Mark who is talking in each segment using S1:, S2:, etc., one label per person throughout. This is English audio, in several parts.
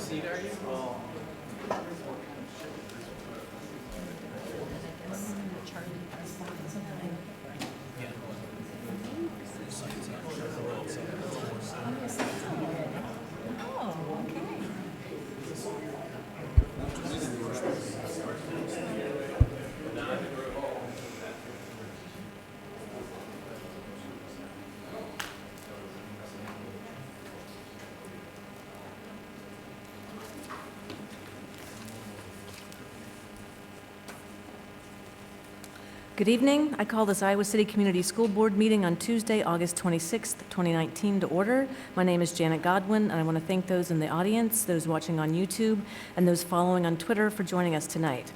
S1: seat are you? Oh.
S2: Good evening. I call this Iowa City Community School Board meeting on Tuesday, August 26th, 2019 to order. My name is Janet Godwin, and I want to thank those in the audience, those watching on YouTube, and those following on Twitter for joining us tonight.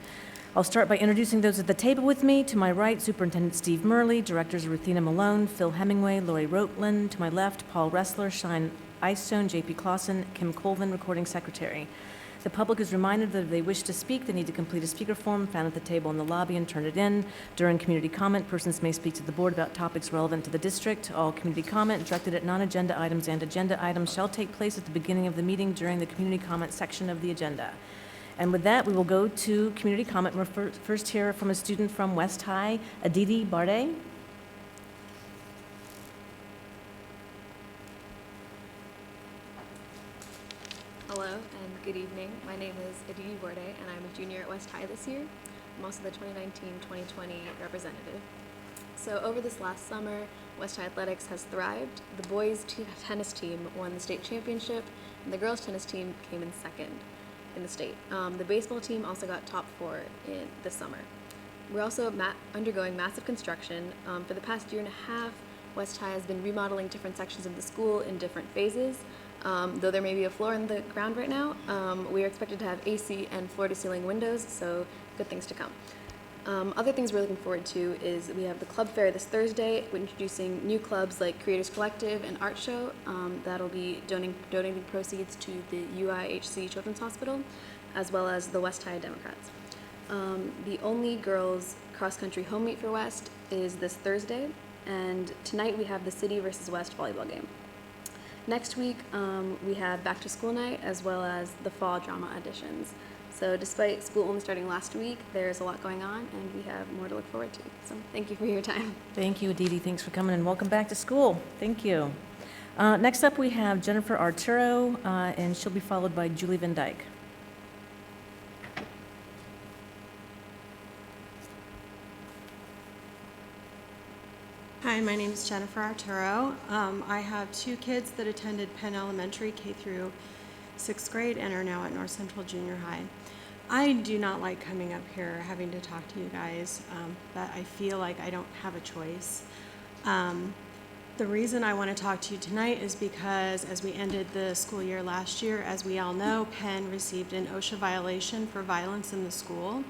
S2: I'll start by introducing those at the table with me. To my right, Superintendent Steve Murley, Directors Ruthina Malone, Phil Hemingway, Lori Rotland. To my left, Paul Ressler, Shine Icestone, JP Clausen, Kim Colvin, Recording Secretary. The public is reminded that if they wish to speak, they need to complete a speaker form found at the table in the lobby and turn it in. During community comment, persons may speak to the board about topics relevant to the district. All community comment directed at non-agenda items and agenda items shall take place at the beginning of the meeting during the community comment section of the agenda. And with that, we will go to community comment. We'll first hear from a student from West High, Aditi Barde.
S3: Hello and good evening. My name is Aditi Borde and I'm a junior at West High this year. I'm also the 2019-2020 representative. So over this last summer, West High Athletics has thrived. The boys tennis team won the state championship and the girls tennis team came in second in the state. The baseball team also got top 4 in this summer. We're also undergoing massive construction. For the past year and a half, West High has been remodeling different sections of the school in different phases. Though there may be a floor in the ground right now, we are expected to have AC and floor-to-ceiling windows, so good things to come. Other things we're looking forward to is we have the club fair this Thursday. We're introducing new clubs like Creators Collective and Art Show. That'll be donating proceeds to the UIHC Children's Hospital, as well as the West High Democrats. The only girls cross-country home meet for West is this Thursday, and tonight we have the City versus West volleyball game. Next week, we have back to school night as well as the fall drama auditions. So despite school only starting last week, there's a lot going on and we have more to look forward to. So thank you for your time.
S2: Thank you, Aditi. Thanks for coming and welcome back to school. Thank you. Next up, we have Jennifer Arturo, and she'll be followed by Julie Van Dyke.
S4: Hi, my name is Jennifer Arturo. I have 2 kids that attended Penn Elementary K through 6th grade and are now at North Central Junior High. I do not like coming up here having to talk to you guys, but I feel like I don't have a choice. The reason I want to talk to you tonight is because as we ended the school year last year, as we all know, Penn received an OSHA violation for violence in the school.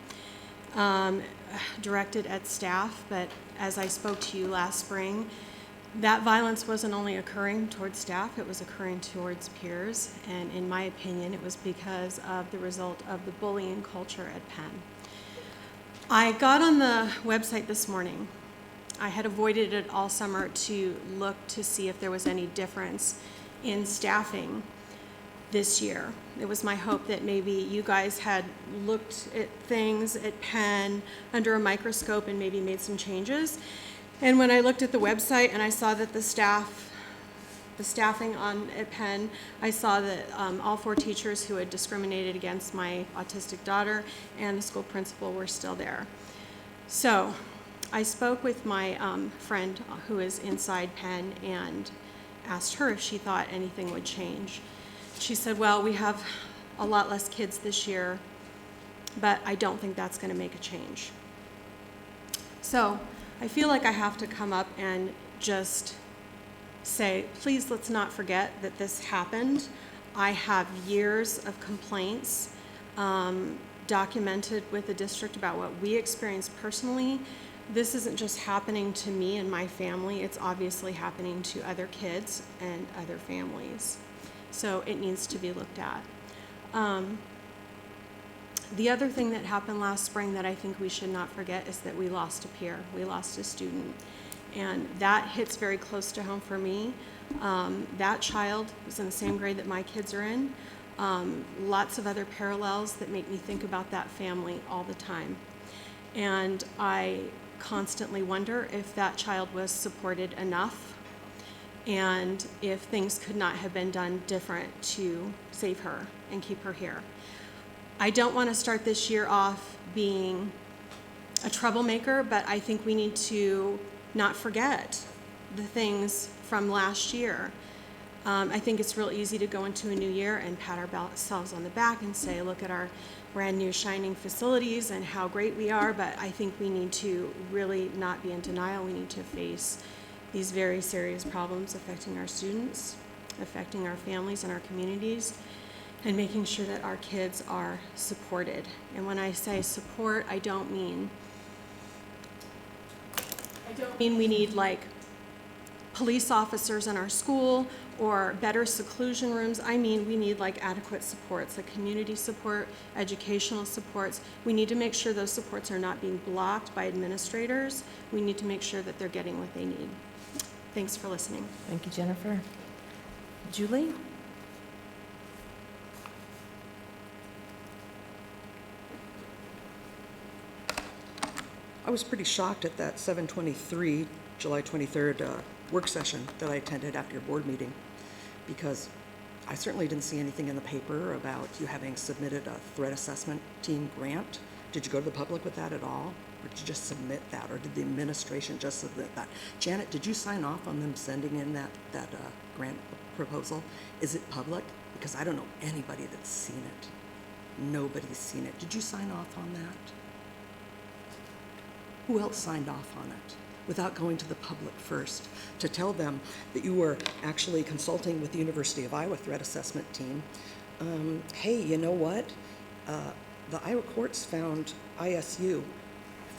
S4: Directed at staff, but as I spoke to you last spring, that violence wasn't only occurring towards staff, it was occurring towards peers, and in my opinion, it was because of the result of the bullying culture at Penn. I got on the website this morning. I had avoided it all summer to look to see if there was any difference in staffing this year. It was my hope that maybe you guys had looked at things at Penn under a microscope and maybe made some changes. And when I looked at the website and I saw that the staffing at Penn, I saw that all 4 teachers who had discriminated against my autistic daughter and the school principal were still there. So I spoke with my friend who is inside Penn and asked her if she thought anything would change. She said, well, we have a lot less kids this year, but I don't think that's going to make a change. So I feel like I have to come up and just say, please let's not forget that this happened. I have years of complaints documented with the district about what we experienced personally. This isn't just happening to me and my family, it's obviously happening to other kids and other families. So it needs to be looked at. The other thing that happened last spring that I think we should not forget is that we lost a peer, we lost a student. And that hits very close to home for me. That child was in the same grade that my kids are in. lots of other parallels that make me think about that family all the time. And I constantly wonder if that child was supported enough and if things could not have been done different to save her and keep her here. I don't want to start this year off being a troublemaker, but I think we need to not forget the things from last year. I think it's real easy to go into a new year and pat ourselves on the back and say, look at our brand new shining facilities and how great we are, but I think we need to really not be in denial. We need to face these very serious problems affecting our students, affecting our families and our communities, and making sure that our kids are supported. And when I say support, I don't mean we need like police officers in our school or better seclusion rooms. I mean, we need like adequate supports, like community support, educational supports. We need to make sure those supports are not being blocked by administrators. We need to make sure that they're getting what they need. Thanks for listening.
S2: Thank you, Jennifer. Julie?
S1: I was pretty shocked at that 7/23, July 23rd work session that I attended after your board meeting, because I certainly didn't see anything in the paper about you having submitted a threat assessment team grant. Did you go to the public with that at all? Or did you just submit that? Or did the administration just submit that? Janet, did you sign off on them sending in that grant proposal? Is it public? Because I don't know anybody that's seen it. Nobody's seen it. Did you sign off on that? Who else signed off on it without going to the public first to tell them that you were actually consulting with the University of Iowa threat assessment team? Hey, you know what? The Iowa courts found ISU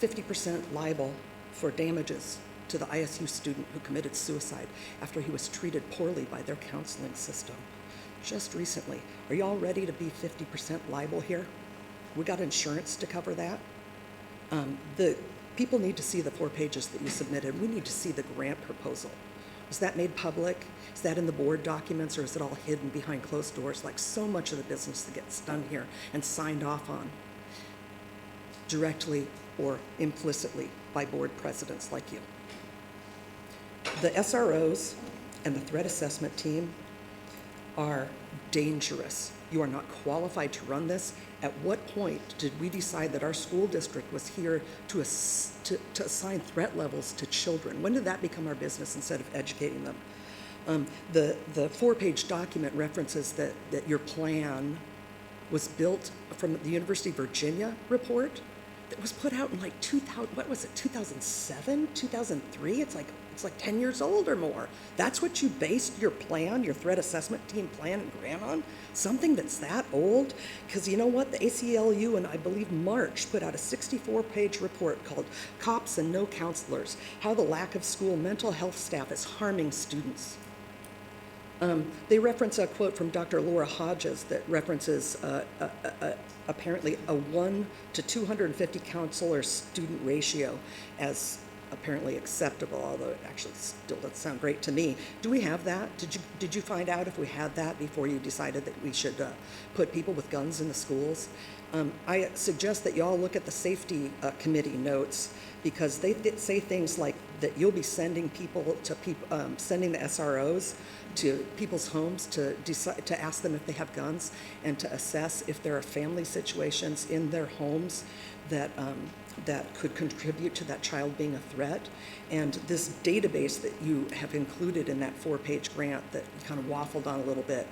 S1: 50% liable for damages to the ISU student who committed suicide after he was treated poorly by their counseling system just recently. Are y'all ready to be 50% liable here? We got insurance to cover that. The people need to see the 4 pages that you submitted. We need to see the grant proposal. Was that made public? Is that in the board documents, or is it all hidden behind closed doors like so much of the business that gets done here and signed off on directly or implicitly by board presidents like you? The SROs and the threat assessment team are dangerous. You are not qualified to run this. At what point did we decide that our school district was here to assign threat levels to children? When did that become our business instead of educating them? The 4-page document references that your plan was built from the University of Virginia report that was put out in like 2007, 2003? It's like 10 years old or more. That's what you based your plan, your threat assessment team plan and grant on? Something that's that old? Because you know what? The ACLU and I believe March put out a 64-page report called Cops and No Counselors, How the Lack of School Mental Health Staff is Harming Students. They reference a quote from Dr. Laura Hodges that references apparently a 1 to 250 counselor-student ratio as apparently acceptable, although it actually still doesn't sound great to me. Do we have that? Did you find out if we had that before you decided that we should put people with guns in the schools? I suggest that y'all look at the safety committee notes, because they say things like that you'll be sending people to sending the SROs to people's homes to decide, to ask them if they have guns and to assess if there are family situations in their homes that could contribute to that child being a threat. And this database that you have included in that 4-page grant that you kind of waffled on a little bit,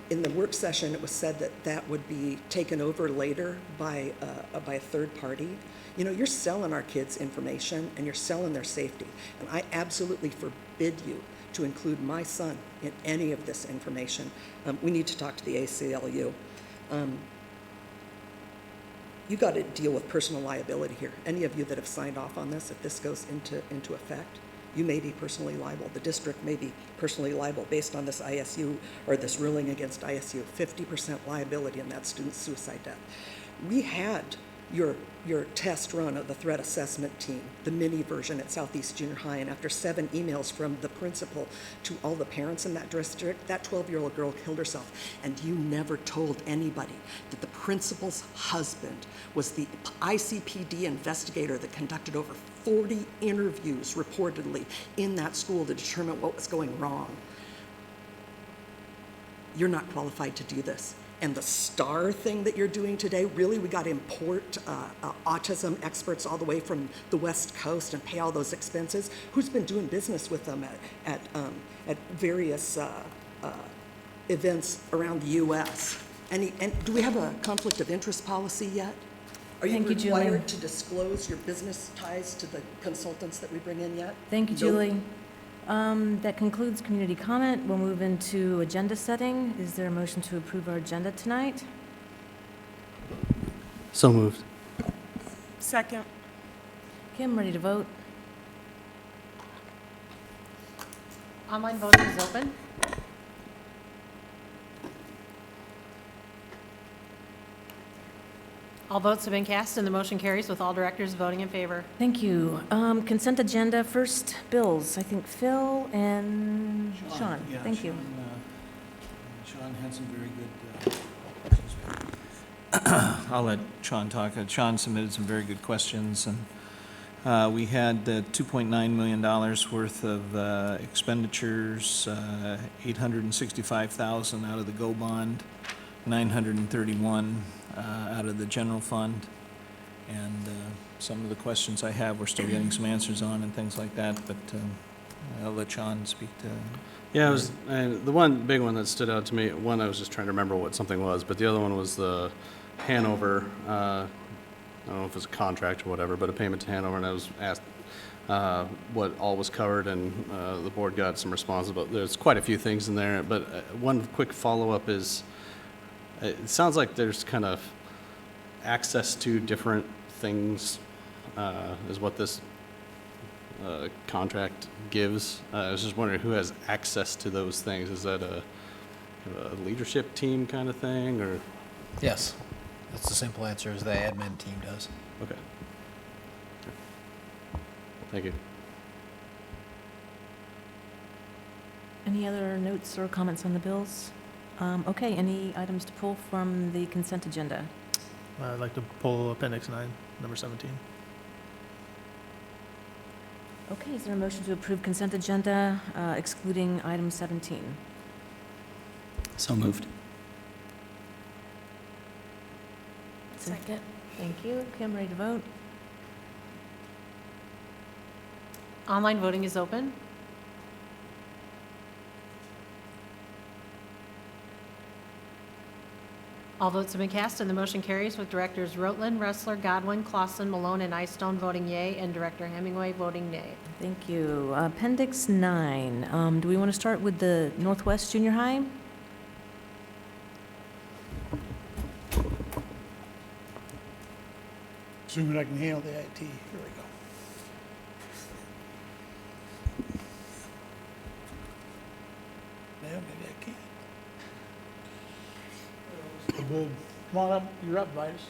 S1: in the work session it was said that that would be taken over later by a third party. You know, you're selling our kids information and you're selling their safety. And I absolutely forbid you to include my son in any of this information. We need to talk to the ACLU. You got to deal with personal liability here. Any of you that have signed off on this, if this goes into effect, you may be personally liable. The district may be personally liable based on this ISU or this ruling against ISU. 50% liability in that student's suicide death. We had your test run of the threat assessment team, the mini version at Southeast Junior High, and after 7 emails from the principal to all the parents in that district, that 12-year-old girl killed herself. And you never told anybody that the principal's husband was the ICPD investigator that conducted over 40 interviews reportedly in that school to determine what was going wrong. You're not qualified to do this. And the STAR thing that you're doing today, really, we got to import autism experts all the way from the West Coast and pay all those expenses. Who's been doing business with them at various events around the U.S.? And do we have a conflict of interest policy yet? Are you
S2: Thank you, Julie.
S1: required to disclose your business ties to the consultants that we bring in yet?
S2: Thank you,
S1: Nope.
S2: Julie. That concludes community comment. We'll move into agenda setting. Is there a motion to approve our agenda tonight?
S5: So moved.
S4: Second.
S2: Kim, ready to vote?
S6: Online voting is open. All votes have been cast and the motion carries with all directors voting in favor.
S2: Thank you. Consent agenda, first bills. I think Phil and Sean.
S7: Yeah,
S2: Thank you.
S7: Sean had some very good, I'll let Sean talk. Sean submitted some very good questions, and we had $2.9 million worth of expenditures, $865,000 out of the GO bond, $931 out of the general fund, and some of the questions I have, we're still getting some answers on and things like that, but I'll let Sean speak to.
S5: Yeah, it was the one big one that stood out to me. One, I was just trying to remember what something was, but the other one was the Hanover. I don't know if it was a contract or whatever, but a payment to Hanover, and I was asked what all was covered, and the board got some responses. But there's quite a few things in there. But one quick follow-up is, it sounds like there's kind of access to different things is what this contract gives. I was just wondering who has access to those things. Is that a leadership team kind of thing, or?
S8: Yes, that's the simple answer, is the admin team does.
S5: Okay. Thank you.
S2: Any other notes or comments on the bills? Okay, any items to pull from the consent agenda?
S9: I'd like to pull Appendix 9, number 17.
S2: Okay, is there a motion to approve consent agenda excluding item 17?
S8: So moved.
S2: Second. Thank you. Kim, ready to vote?
S6: Online voting is open. All votes have been cast and the motion carries with directors Rotland, Ressler, Godwin, Clausen, Malone, and Eystone voting yea, and Director Hemingway voting nay.
S2: Thank you. Appendix 9. Do we want to start with the Northwest Junior High?
S10: Assuming I can handle the IT. Here we go. Yeah, maybe I can. Good. Come on up. You're up, Vitus.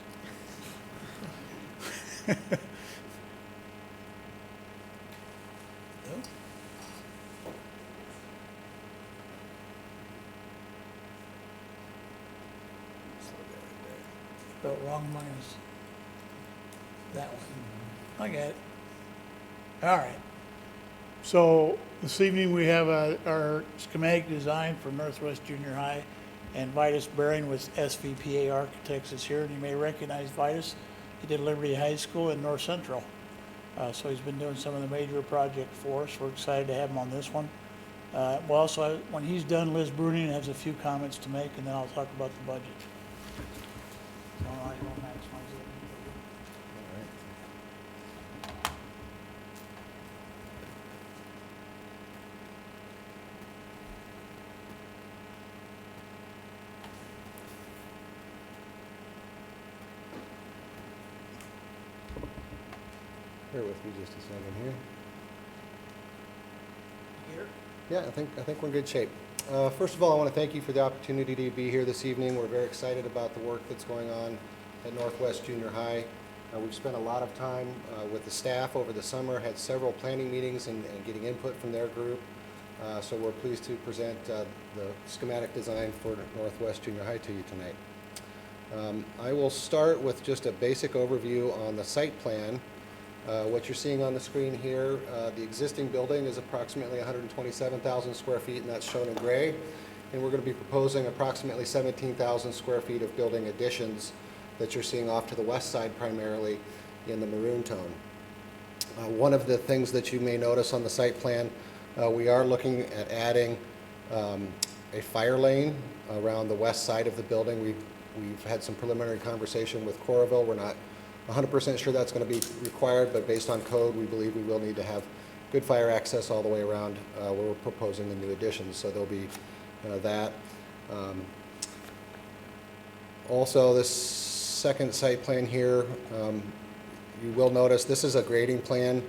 S10: Spelled wrong minus that one. I got it. All right. So this evening we have our schematic design for Northwest Junior High, and Vitus Bering with SVPA Architects is here, and you may recognize Vitus. He did Liberty High School and North Central. So he's been doing some of the major project for us. We're excited to have him on this one. Well, also, when he's done, Liz Bruning has a few comments to make, and then I'll talk about the budget. So I will maximize it.
S11: Bear with me just a second here.
S10: Here?
S11: Yeah, I think we're in good shape. First of all, I want to thank you for the opportunity to be here this evening. We're very excited about the work that's going on at Northwest Junior High. We've spent a lot of time with the staff over the summer, had several planning meetings and getting input from their group. So we're pleased to present the schematic design for Northwest Junior High to you tonight. I will start with just a basic overview on the site plan. What you're seeing on the screen here, the existing building is approximately 127,000 square feet, and that's shown in gray. And we're going to be proposing approximately 17,000 square feet of building additions that you're seeing off to the west side primarily in the maroon tone. One of the things that you may notice on the site plan, we are looking at adding a fire lane around the west side of the building. We've had some preliminary conversation with Coralville. We're not 100% sure that's going to be required, but based on code, we believe we will need to have good fire access all the way around where we're proposing the new additions. So there'll be that. Also, this second site plan here, you will notice this is a grading plan.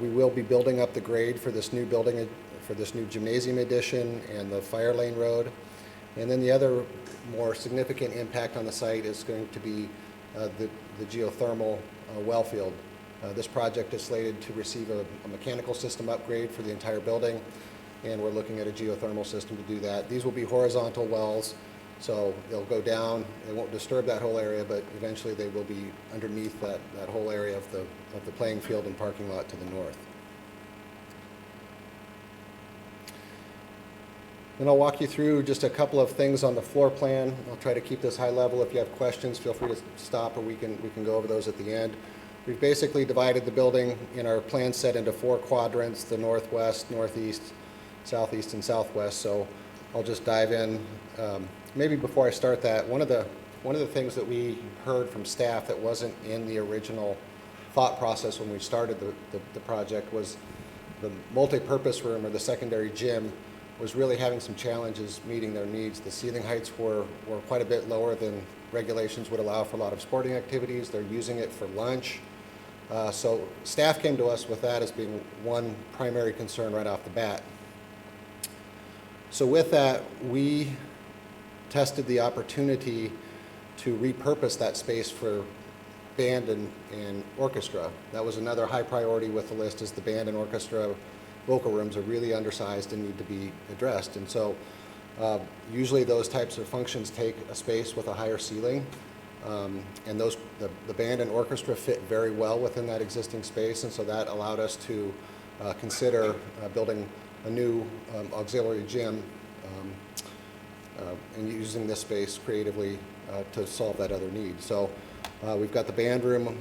S11: We will be building up the grade for this new building, for this new gymnasium addition and the fire lane road. And then the other more significant impact on the site is going to be the geothermal well field. This project is slated to receive a mechanical system upgrade for the entire building, and we're looking at a geothermal system to do that. These will be horizontal wells, so they'll go down. They won't disturb that whole area, but eventually they will be underneath that whole area of the playing field and parking lot to the north. Then I'll walk you through just a couple of things on the floor plan. I'll try to keep this high level. If you have questions, feel free to stop, or we can go over those at the end. We've basically divided the building in our plan set into 4 quadrants: the northwest, northeast, southeast, and southwest. So I'll just dive in. Maybe before I start that, one of the things that we heard from staff that wasn't in the original thought process when we started the project was the multi-purpose room, or the secondary gym, was really having some challenges meeting their needs. The ceiling heights were quite a bit lower than regulations would allow for a lot of sporting activities. They're using it for lunch. So staff came to us with that as being one primary concern right off the bat. So with that, we tested the opportunity to repurpose that space for band and orchestra. That was another high priority with the list, is the band and orchestra vocal rooms are really undersized and need to be addressed. And so usually those types of functions take a space with a higher ceiling, and the band and orchestra fit very well within that existing space, and so that allowed us to consider building a new auxiliary gym and using this space creatively to solve that other need. So we've got the band room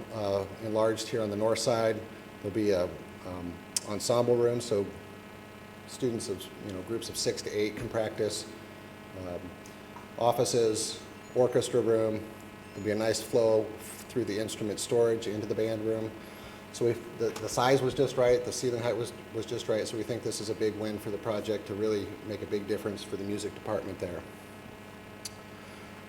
S11: enlarged here on the north side. There'll be a ensemble room, so students of groups of 6 to 8 can practice. Offices, orchestra room. There'll be a nice flow through the instrument storage into the band room. So the size was just right, the ceiling height was just right, so we think this is a big win for the project to really make a big difference for the music department there.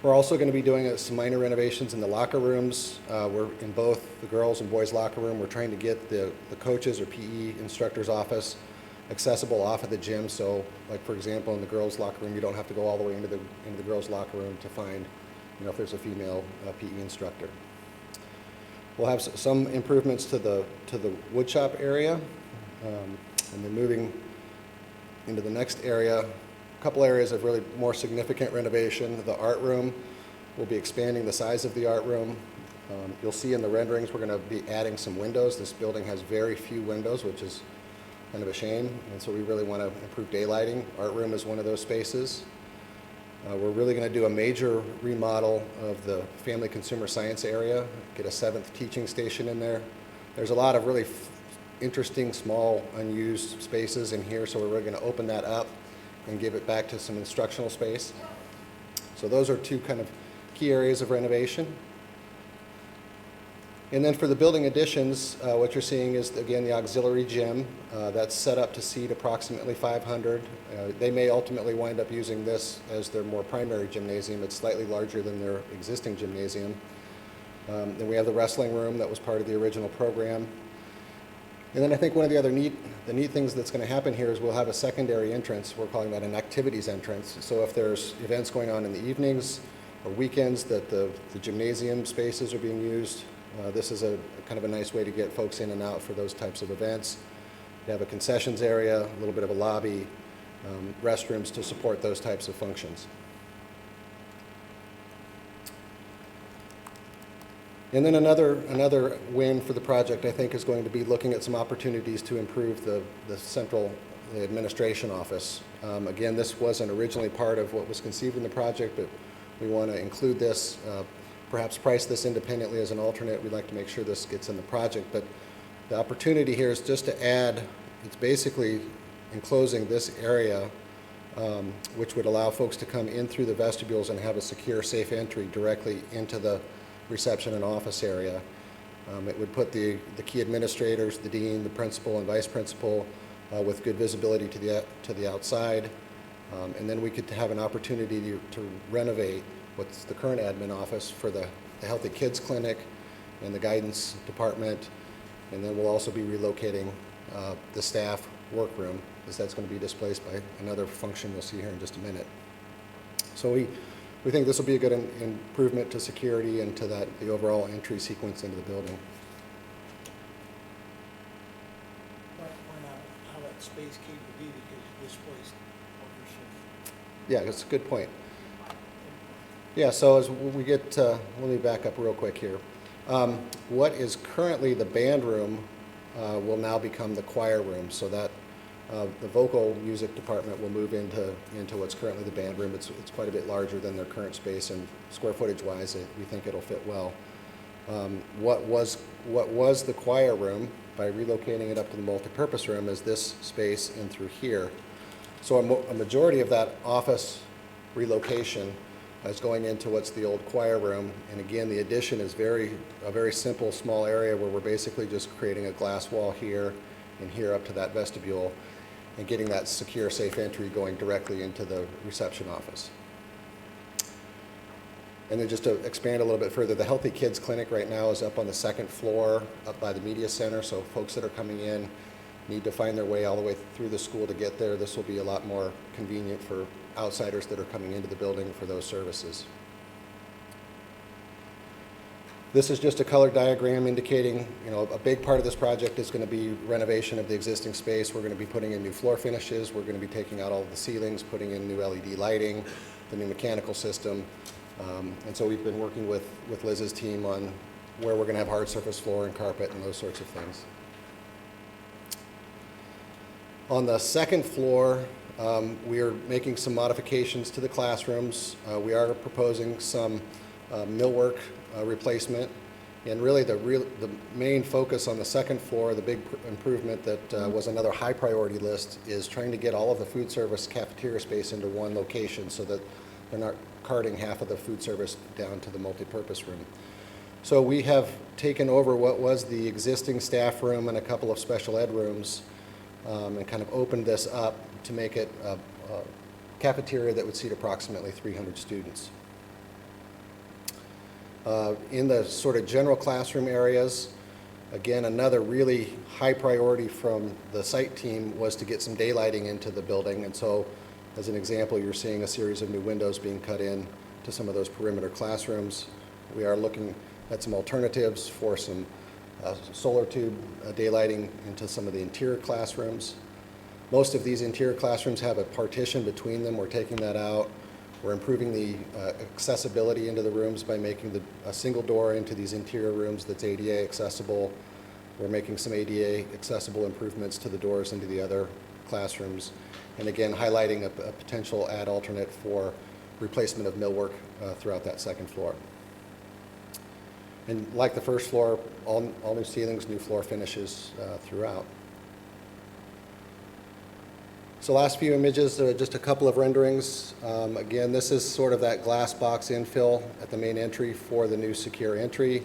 S11: We're also going to be doing some minor renovations in the locker rooms. We're in both the girls' and boys' locker room. We're trying to get the coaches or PE instructor's office accessible off of the gym. So, like for example, in the girls' locker room, you don't have to go all the way into the girls' locker room to find, if there's a female PE instructor. We'll have some improvements to the woodshop area, and then moving into the next area. A couple areas of really more significant renovation. The art room, we'll be expanding the size of the art room. You'll see in the renderings we're going to be adding some windows. This building has very few windows, which is kind of a shame, and so we really want to improve daylighting. Art room is one of those spaces. We're really going to do a major remodel of the family consumer science area, get a 7th teaching station in there. There's a lot of really interesting, small, unused spaces in here, so we're really going to open that up and give it back to some instructional space. So those are 2 kind of key areas of renovation. And then for the building additions, what you're seeing is, again, the auxiliary gym. That's set up to seat approximately 500. They may ultimately wind up using this as their more primary gymnasium. It's slightly larger than their existing gymnasium. Then we have the wrestling room that was part of the original program. And then I think one of the neat things that's going to happen here is we'll have a secondary entrance. We're calling that an activities entrance. So if there's events going on in the evenings or weekends that the gymnasium spaces are being used, This is a kind of a nice way to get folks in and out for those types of events. You have a concessions area, a little bit of a lobby, restrooms to support those types of functions. And then another win for the project, I think, is going to be looking at some opportunities to improve the central administration office. Again, this wasn't originally part of what was conceived in the project, but we want to include this, perhaps price this independently as an alternate. We'd like to make sure this gets in the project, but the opportunity here is just to add, it's basically enclosing this area, which would allow folks to come in through the vestibules and have a secure, safe entry directly into the reception and office area. It would put the key administrators, the dean, the principal, and vice principal with good visibility to the outside. And then we could have an opportunity to renovate what's the current admin office for the Healthy Kids Clinic and the guidance department. And then we'll also be relocating the staff workroom, because that's going to be displaced by another function we'll see here in just a minute. So we think this will be a good improvement to security and to the overall entry sequence into the building.
S10: Point out how that space came to be because you displaced ownership.
S11: Yeah, that's a good point. Yeah, so as we get, let me back up real quick here. What is currently the band room will now become the choir room, so that the vocal music department will move into what's currently the band room. It's quite a bit larger than their current space, and square footage wise, we think it'll fit well. What was the choir room, by relocating it up to the multipurpose room, is this space in through here. So a majority of that office relocation is going into what's the old choir room, and again, the addition is a very simple, small area where we're basically just creating a glass wall here and here up to that vestibule, and getting that secure, safe entry going directly into the reception office. And then just to expand a little bit further, the Healthy Kids Clinic right now is up on the second floor, up by the media center, so folks that are coming in need to find their way all the way through the school to get there. This will be a lot more convenient for outsiders that are coming into the building for those services. This is just a color diagram indicating, a big part of this project is going to be renovation of the existing space. We're going to be putting in new floor finishes. We're going to be taking out all of the ceilings, putting in new LED lighting, the new mechanical system. And so we've been working with Liz's team on where we're going to have hard surface floor and carpet and those sorts of things. On the second floor, we are making some modifications to the classrooms. We are proposing some millwork replacement, and really the main focus on the second floor, the big improvement that was another high priority list, is trying to get all of the food service cafeteria space into one location so that they're not carting half of the food service down to the multipurpose room. So we have taken over what was the existing staff room and a couple of special ed rooms, and kind of opened this up to make it a cafeteria that would seat approximately 300 students. In the sort of general classroom areas, again, another really high priority from the site team was to get some daylighting into the building. And so, as an example, you're seeing a series of new windows being cut in to some of those perimeter classrooms. We are looking at some alternatives for some solar tube daylighting into some of the interior classrooms. Most of these interior classrooms have a partition between them. We're taking that out. We're improving the accessibility into the rooms by making a single door into these interior rooms that's ADA accessible. We're making some ADA accessible improvements to the doors into the other classrooms. And again, highlighting a potential add alternate for replacement of millwork throughout that second floor. And like the first floor, all new ceilings, new floor finishes throughout. So last few images, just a couple of renderings. Again, this is sort of that glass box infill at the main entry for the new secure entry.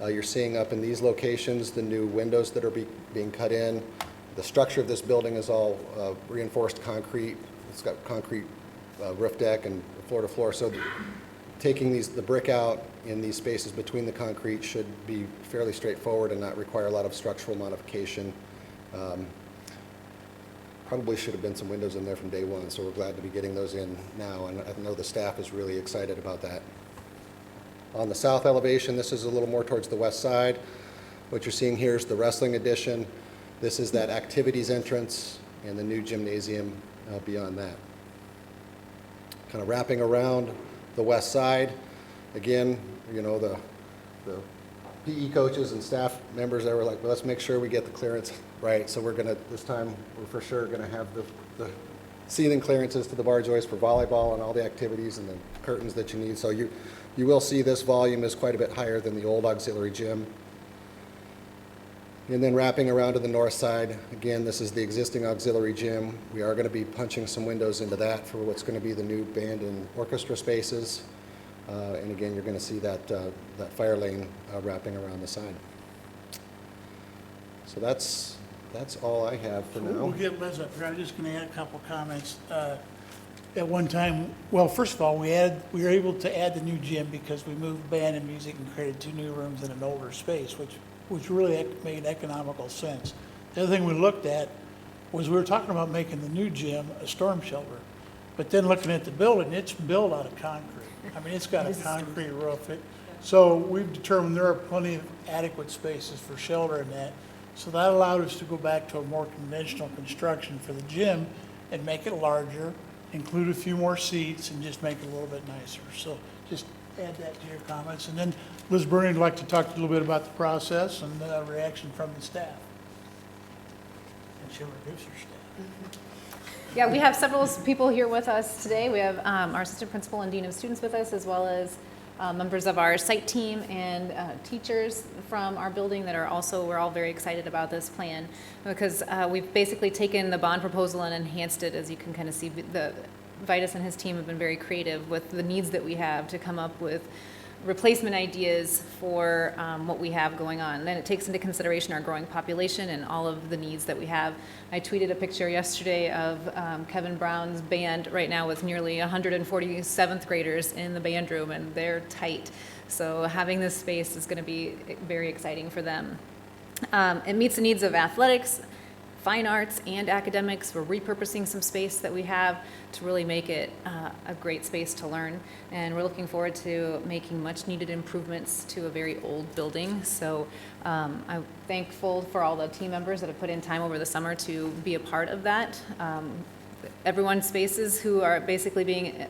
S11: You're seeing up in these locations the new windows that are being cut in. The structure of this building is all reinforced concrete. It's got concrete roof deck and floor to floor. So taking the brick out in these spaces between the concrete should be fairly straightforward and not require a lot of structural modification. Probably should have been some windows in there from day one, so we're glad to be getting those in now, and I know the staff is really excited about that. On the south elevation, this is a little more towards the west side. What you're seeing here is the wrestling addition. This is that activities entrance and the new gymnasium beyond that. Kind of wrapping around the west side. Again, you know, the PE coaches and staff members that were like, well, let's make sure we get the clearance right. So we're gonna, this time, we're for sure gonna have the ceiling clearances to the bar joists for volleyball and all the activities and the curtains that you need. So you will see this volume is quite a bit higher than the old auxiliary gym. And then wrapping around to the north side, again, this is the existing auxiliary gym. We are going to be punching some windows into that for what's going to be the new band and orchestra spaces. And again, you're going to see that, that fire lane wrapping around the side. So that's all I have for
S10: We'll
S11: now.
S10: get Liz up here. I'm just going to add a couple comments. At one time, well, first of all, we were able to add the new gym because we moved band and music and created 2 new rooms in an older space, which really made economical sense. The other thing we looked at was we were talking about making the new gym a storm shelter, but then looking at the building, it's built out of concrete. I mean, it's got a concrete roof. So we've determined there are plenty of adequate spaces for shelter in that. So that allowed us to go back to a more conventional construction for the gym and make it larger, include a few more seats, and just make it a little bit nicer. So just add that to your comments. And then Liz Burney would like to talk a little bit about the process and the reaction from the staff. And she'll introduce her staff.
S12: Yeah, we have several people here with us today. We have our assistant principal and dean of students with us, as well as members of our site team and teachers from our building that are also, we're all very excited about this plan because we've basically taken the bond proposal and enhanced it. As you can kind of see, Vitus and his team have been very creative with the needs that we have to come up with replacement ideas for what we have going on. And then it takes into consideration our growing population and all of the needs that we have. I tweeted a picture yesterday of Kevin Brown's band right now with nearly 140 7th graders in the band room, and they're tight. So having this space is going to be very exciting for them. It meets the needs of athletics, fine arts, and academics. We're repurposing some space that we have to really make it a great space to learn. And we're looking forward to making much needed improvements to a very old building. So I'm thankful for all the team members that have put in time over the summer to be a part of that. Everyone's spaces who are basically being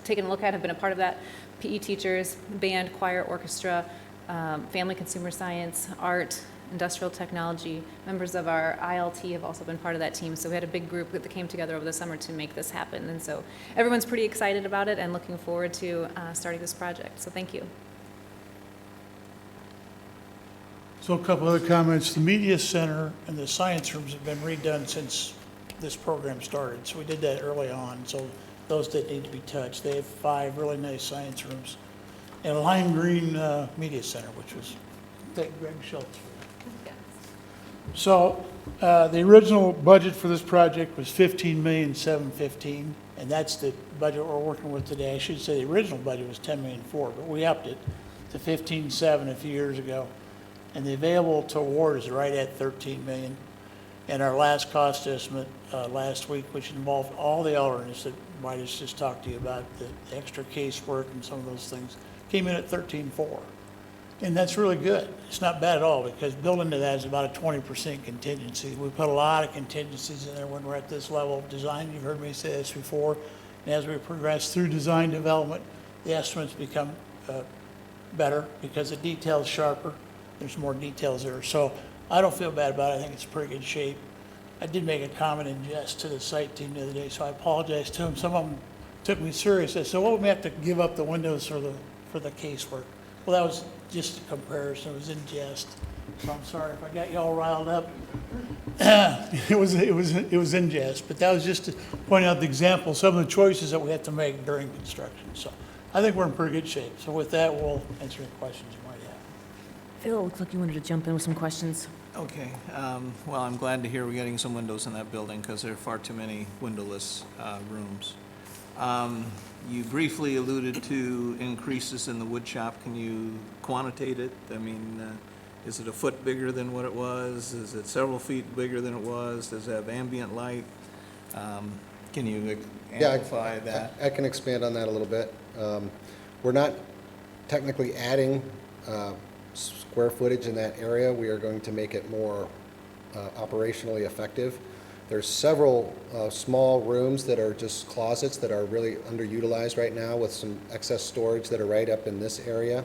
S12: taken a look at have been a part of that. PE teachers, band, choir, orchestra, family consumer science, art, industrial technology. Members of our ILT have also been part of that team. So we had a big group that came together over the summer to make this happen. And so everyone's pretty excited about it and looking forward to starting this project. So thank you.
S10: So a couple other comments. The media center and the science rooms have been redone since this program started. So we did that early on. So those that need to be touched. They have 5 really nice science rooms and a lime green media center, which was, thank Greg Schultz for that. So the original budget for this project was $15,715,000, and that's the budget we're working with today. I should say the original budget was $10,000,004, but we upped it to $15,700,000 a few years ago. And the available to award is right at $13 million. And our last cost estimate last week, which involved all the elements that Midas just talked to you about, the extra casework and some of those things, came in at $13,400,000. And that's really good. It's not bad at all because built into that is about a 20% contingency. We put a lot of contingencies in there when we're at this level of design. You've heard me say this before. And as we progress through design development, the estimates become better because the detail's sharper. There's more details there. So I don't feel bad about it. I think it's in pretty good shape. I did make a comment in jest to the site team the other day, so I apologize to them. Some of them took me serious. I said, well, we have to give up the windows for the casework. Well, that was just a comparison. It was in jest. So I'm sorry if I got you all riled up. It was in jest, but that was just to point out the example, some of the choices that we had to make during construction. So I think we're in pretty good shape. So with that, we'll answer any questions you might have.
S2: Phil, looks like you wanted to jump in with some questions.
S7: Okay, well, I'm glad to hear we're getting some windows in that building because there are far too many windowless rooms. You briefly alluded to increases in the wood shop. Can you quantitate it? I mean, is it a foot bigger than what it was? Is it several feet bigger than it was? Does it have ambient light? Can you amplify that?
S11: I can expand on that a little bit. We're not technically adding square footage in that area. We are going to make it more operationally effective. There's several small rooms that are just closets that are really underutilized right now with some excess storage that are right up in this area.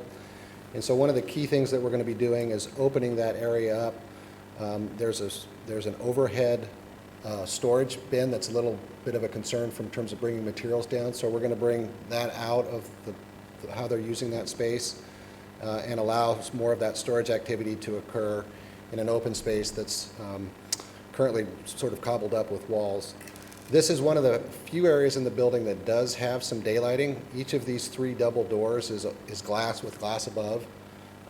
S11: And so one of the key things that we're going to be doing is opening that area up. There's an overhead storage bin that's a little bit of a concern in terms of bringing materials down. So we're going to bring that out of how they're using that space and allow more of that storage activity to occur in an open space that's currently sort of cobbled up with walls. This is one of the few areas in the building that does have some daylighting. Each of these 3 double doors is glass with glass above.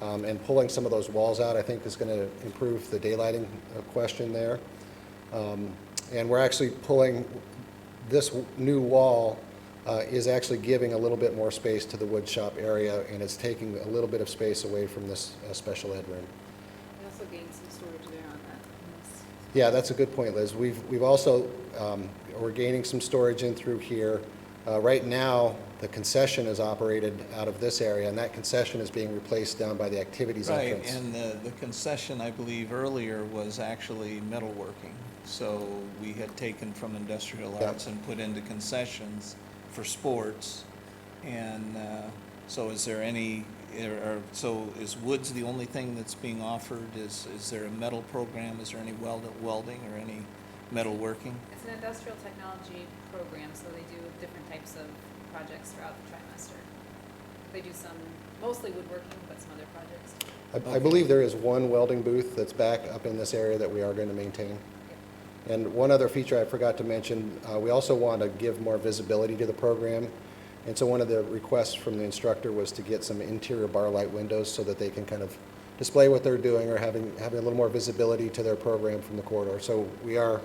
S11: And pulling some of those walls out, I think, is going to improve the daylighting question there. And we're actually pulling this new wall is actually giving a little bit more space to the wood shop area, and it's taking a little bit of space away from this special ed room.
S12: We also gained some storage there on that.
S11: Yeah, that's a good point, Liz. We've also, we're gaining some storage in through here. Right now, the concession is operated out of this area, and that concession is being replaced down by the activities entrance.
S7: Right, and the concession, I believe, earlier was actually metalworking. So we had taken from industrial arts and put into concessions for sports. And so is there any, so is woods the only thing that's being offered? Is there a metal program? Is there any welding or any metalworking?
S12: It's an industrial technology program, so they do different types of projects throughout the trimester. They do some, mostly woodworking, but some other projects.
S11: I believe there is one welding booth that's back up in this area that we are going to maintain. And one other feature I forgot to mention, we also want to give more visibility to the program. And so one of the requests from the instructor was to get some interior bar light windows so that they can kind of display what they're doing or having a little more visibility to their program from the corridor. So we are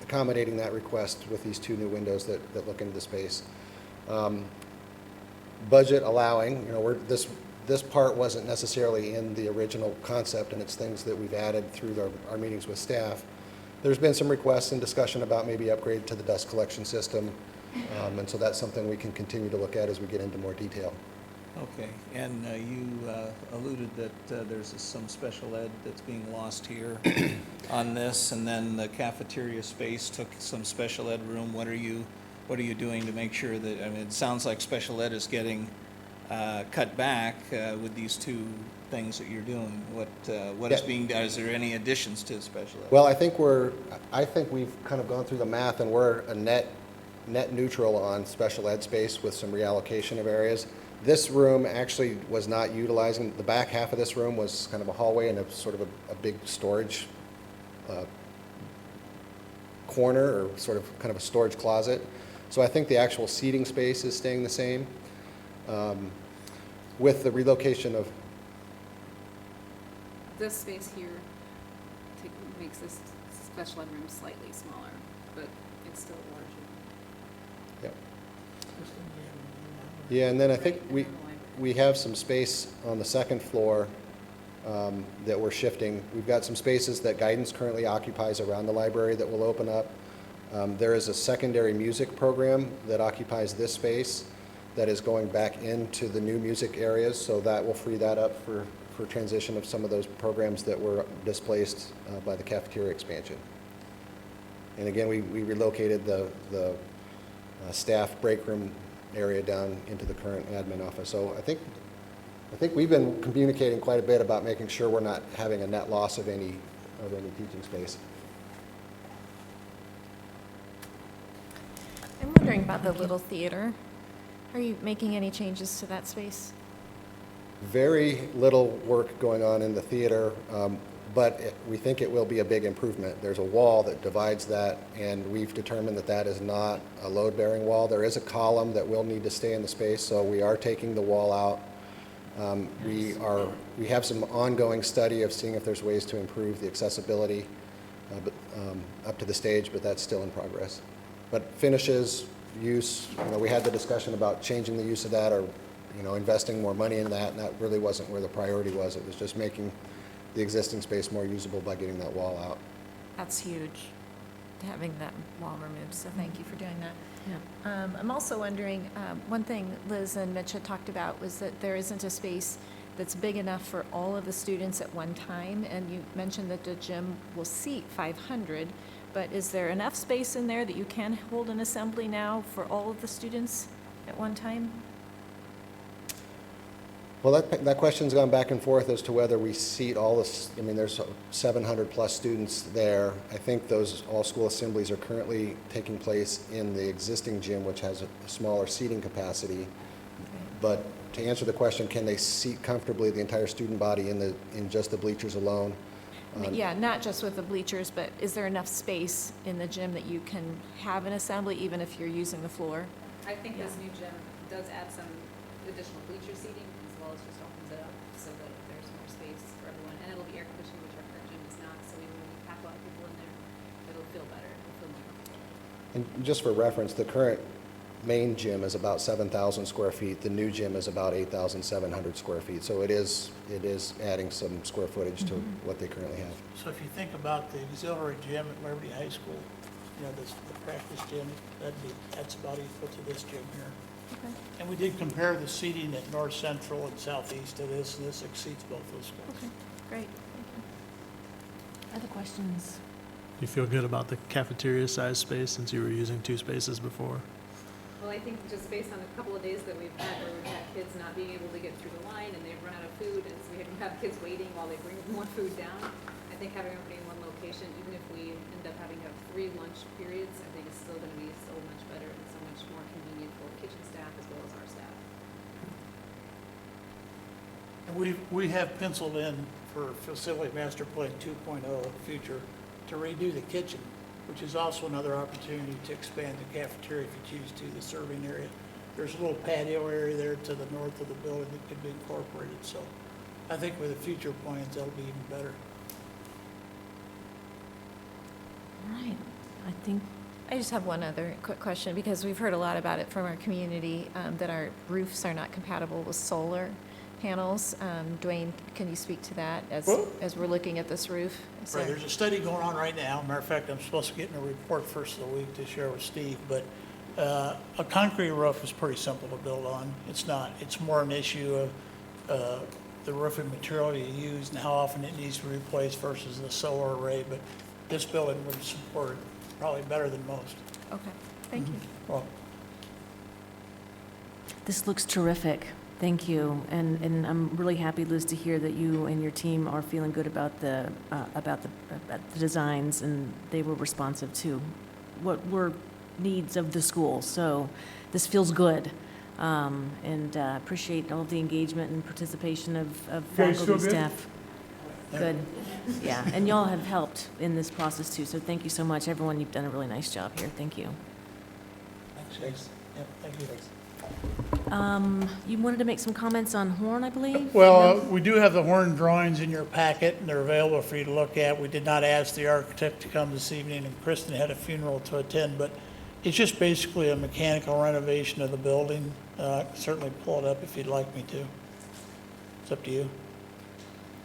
S11: accommodating that request with these 2 new windows that look into the space. Budget allowing, this part wasn't necessarily in the original concept, and it's things that we've added through our meetings with staff. There's been some requests and discussion about maybe upgrade to the dust collection system, and so that's something we can continue to look at as we get into more detail.
S7: Okay, and you alluded that there's some special ed that's being lost here on this, and then the cafeteria space took some special ed room. What are you doing to make sure that, I mean, it sounds like special ed is getting cut back with these 2 things that you're doing. What is being done? Is there any additions to special ed?
S11: Well, I think we've kind of gone through the math, and we're a net neutral on special ed space with some reallocation of areas. This room actually was not utilizing, the back half of this room was kind of a hallway and a sort of a big storage corner, or sort of kind of a storage closet. So I think the actual seating space is staying the same. With the relocation of
S12: This space here makes this special ed room slightly smaller, but it's still larger.
S11: Yep. Yeah, and then I think we have some space on the second floor that we're shifting. We've got some spaces that guidance currently occupies around the library that will open up. There is a secondary music program that occupies this space that is going back into the new music areas, so that will free that up for transition of some of those programs that were displaced by the cafeteria expansion. And again, we relocated the staff break room area down into the current admin office. So I think we've been communicating quite a bit about making sure we're not having a net loss of any teaching space.
S13: I'm wondering about the little theater. Are you making any changes to that space?
S11: Very little work going on in the theater, but we think it will be a big improvement. There's a wall that divides that, and we've determined that that is not a load-bearing wall. There is a column that will need to stay in the space, so we are taking the wall out. We have some ongoing study of seeing if there's ways to improve the accessibility up to the stage, but that's still in progress. But finishes, use, we had the discussion about changing the use of that or investing more money in that, and that really wasn't where the priority was. It was just making the existing space more usable by getting that wall out.
S13: That's huge. having that wall removed, so thank you for doing that.
S2: Yeah.
S13: I'm also wondering, one thing Liz and Mitch had talked about was that there isn't a space that's big enough for all of the students at one time, and you mentioned that the gym will seat 500, but is there enough space in there that you can hold an assembly now for all of the students at one time?
S11: Well, that question's gone back and forth as to whether we seat all this, I mean, there's 700-plus students there. I think those all-school assemblies are currently taking place in the existing gym, which has a smaller seating capacity. But to answer the question, can they seat comfortably the entire student body in just the bleachers alone?
S13: Yeah, not just with the bleachers, but is there enough space in the gym that you can have an assembly even if you're using the floor?
S12: I think this new gym does add some additional bleacher seating as well as just opens it up so that there's more space for everyone. And it'll be air conditioned, which our current gym is not, so even when you pack a lot of people in there, it'll feel better, it'll feel more comfortable.
S11: And just for reference, the current main gym is about 7,000 square feet. The new gym is about 8,700 square feet. So it is adding some square footage to what they currently have.
S10: So if you think about the auxiliary gym at Liberty High School, you know, the practice gym, that's about equal to this gym here.
S13: Okay.
S10: And we did compare the seating at North Central and Southeast to this, and this exceeds both those schools.
S13: Okay, great, thank you.
S2: Other questions?
S9: You feel good about the cafeteria size space since you were using 2 spaces before?
S12: Well, I think just based on a couple of days that we've had where we've had kids not being able to get through the line and they've run out of food, and so we have kids waiting while they bring more food down. I think having everybody in one location, even if we end up having to have 3 lunch periods, I think it's still going to be so much better and so much more convenient for the kitchen staff as well as our staff.
S10: And we have penciled in for Facility Master Plan 2.0 future to redo the kitchen, which is also another opportunity to expand the cafeteria if you choose to, the serving area. There's a little patio area there to the north of the building that could be incorporated. So I think with the future plans, that'll be even better.
S2: All right, I think,
S13: I just have one other quick question, because we've heard a lot about it from our community, that our roofs are not compatible with solar panels. Dwayne, can you speak to that as we're looking at this roof?
S10: Right, there's a study going on right now. Matter of fact, I'm supposed to get in a report first of the week to share with Steve, but a concrete roof is pretty simple to build on. It's not. It's more an issue of the roofing material you use and how often it needs to be replaced versus the solar array, but this building would support it probably better than most.
S13: Okay, thank you.
S10: Well,
S2: this looks terrific. Thank you, and I'm really happy, Liz, to hear that you and your team are feeling good about the designs, and they were responsive to what were needs of the school. So this feels good, and appreciate all the engagement and participation of faculty, staff. Good, yeah, and y'all have helped in this process too. So thank you so much, everyone. You've done a really nice job here. Thank you.
S10: thanks. Yep, thank you.
S2: You wanted to make some comments on Horn, I believe?
S10: Well, we do have the Horn drawings in your packet, and they're available for you to look at. We did not ask the architect to come this evening, and Kristen had a funeral to attend, but it's just basically a mechanical renovation of the building. Certainly pull it up if you'd like me to. It's up to you.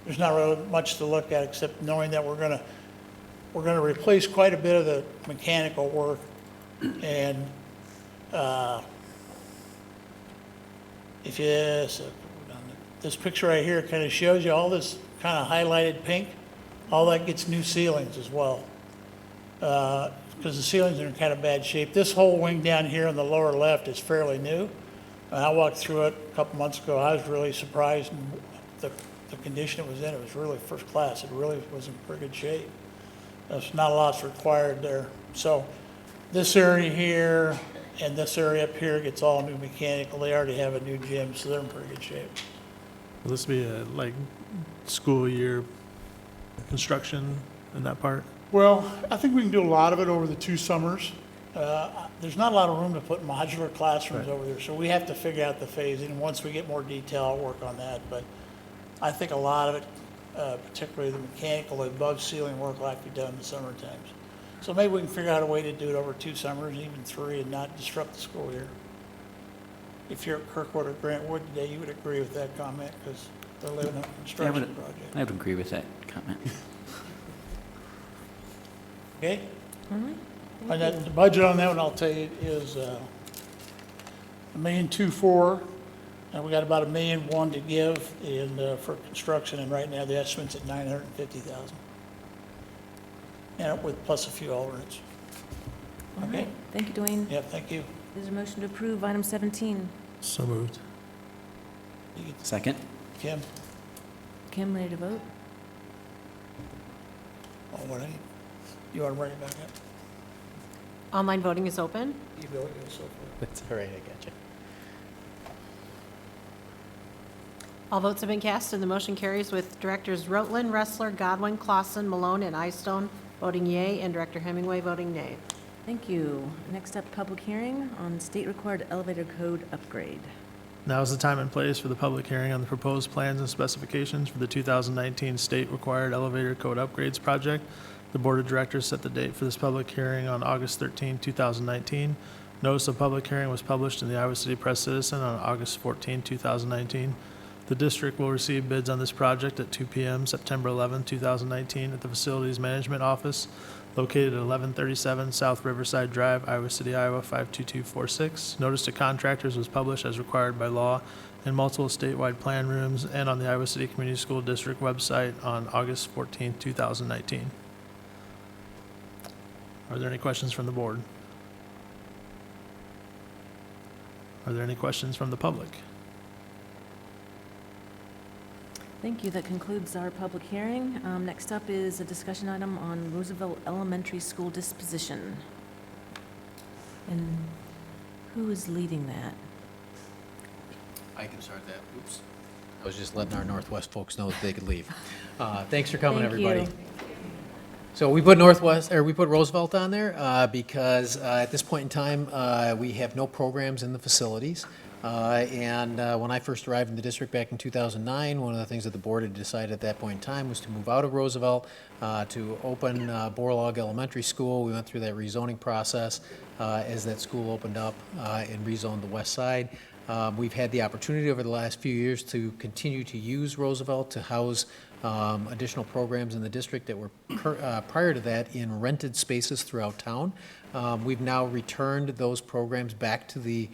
S10: There's not really much to look at except knowing that we're gonna replace quite a bit of the mechanical work, and if you, so this picture right here kind of shows you all this kind of highlighted pink, all that gets new ceilings as well. Because the ceilings are in kind of bad shape. This whole wing down here on the lower left is fairly new. I walked through it a couple months ago. I was really surprised in the condition it was in. It was really first class. It really was in pretty good shape. There's not a lot's required there. So this area here and this area up here gets all new mechanical. They already have a new gym, so they're in pretty good shape.
S9: Will this be a, school year construction in that part?
S10: Well, I think we can do a lot of it over the 2 summers. There's not a lot of room to put modular classrooms over there, so we have to figure out the phasing. And once we get more detail, I'll work on that. But I think a lot of it, particularly the mechanical above ceiling work, will have to be done in the summer times. So maybe we can figure out a way to do it over 2 summers, even 3, and not disrupt the school year. If you're at Kirkwood or Grant Wood today, you would agree with that comment because they're living up a construction project.
S14: I would agree with that comment.
S10: Okay?
S2: All right.
S10: And that, the budget on that one, I'll tell you, is $1,240,000, and we got about $1,100,000 to give for construction, and right now the estimate's at $950,000. And with plus a few alternates.
S2: All
S10: Okay.
S2: right. Thank you, Dwayne.
S10: Yeah, thank you.
S2: Is there a motion to approve item 17?
S9: So moved.
S14: Second.
S10: Kim?
S2: Kim, ready to vote?
S10: Oh, you want to bring it back up?
S6: Online voting is open.
S10: You go, so forth.
S8: That's all right, I got you.
S6: All votes have been cast, and the motion carries with Directors Rotland, Ressler, Godwin, Clausen, Malone, and Eystone voting yea, and Director Hemingway voting nay.
S2: Thank you. Next up, public hearing on state-required elevator code upgrade.
S9: Now is the time and place for the public hearing on the proposed plans and specifications for the 2019 state-required elevator code upgrades project. The Board of Directors set the date for this public hearing on August 13, 2019. Notice of public hearing was published in the Iowa City Press Citizen on August 14, 2019. The district will receive bids on this project at 2 p.m. September 11, 2019 at the Facilities Management Office located at 1137 South Riverside Drive, Iowa City, Iowa 52246. Notice to contractors was published as required by law in multiple statewide plan rooms and on the Iowa City Community School District website on August 14, 2019. Are there any questions from the board? Are there any questions from the public?
S2: Thank you. That concludes our public hearing. Next up is a discussion item on Roosevelt Elementary School disposition. And who is leading that?
S8: I can start that. Oops. I was just letting our Northwest folks know that they could leave. Thanks for coming,
S2: Thank
S8: everybody.
S2: you.
S8: So we put Roosevelt on there because at this point in time, we have no programs in the facilities. And when I first arrived in the district back in 2009, one of the things that the board had decided at that point in time was to move out of Roosevelt to open Borlaug Elementary School. We went through that rezoning process as that school opened up and rezoned the west side. We've had the opportunity over the last few years to continue to use Roosevelt to house additional programs in the district that were prior to that in rented spaces throughout town. We've now returned those programs back to the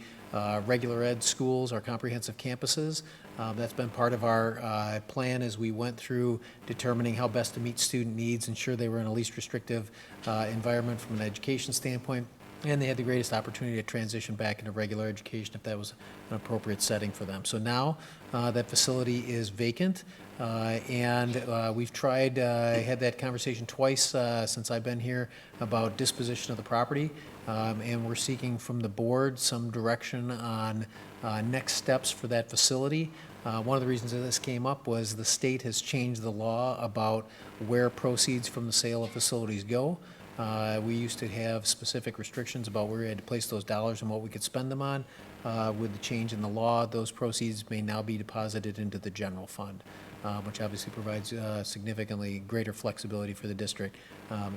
S8: regular ed schools, our comprehensive campuses. That's been part of our plan as we went through determining how best to meet student needs, ensure they were in a least restrictive environment from an education standpoint, and they had the greatest opportunity to transition back into regular education if that was an appropriate setting for them. So now that facility is vacant, and we've tried, had that conversation twice since I've been here about disposition of the property, and we're seeking from the board some direction on next steps for that facility. One of the reasons that this came up was the state has changed the law about where proceeds from the sale of facilities go. We used to have specific restrictions about where we had to place those dollars and what we could spend them on. With the change in the law, those proceeds may now be deposited into the general fund, which obviously provides significantly greater flexibility for the district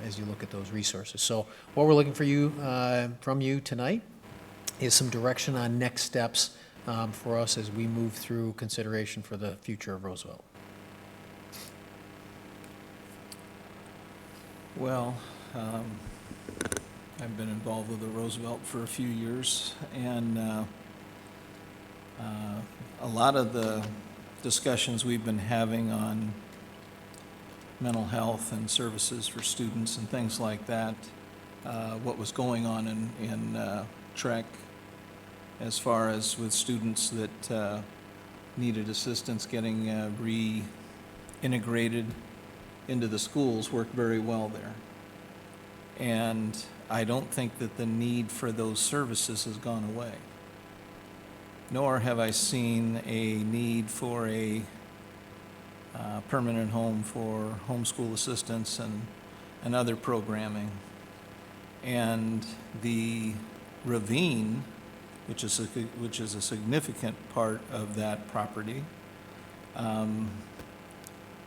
S8: as you look at those resources. So what we're looking for from you tonight is some direction on next steps for us as we move through consideration for the future of Roosevelt.
S7: Well, I've been involved with the Roosevelt for a few years, and a lot of the discussions we've been having on mental health and services for students and things like that, what was going on in Trek as far as with students that needed assistance getting reintegrated into the schools worked very well there. And I don't think that the need for those services has gone away. Nor have I seen a need for a permanent home for homeschool assistance and other programming. And the ravine, which is a significant part of that property,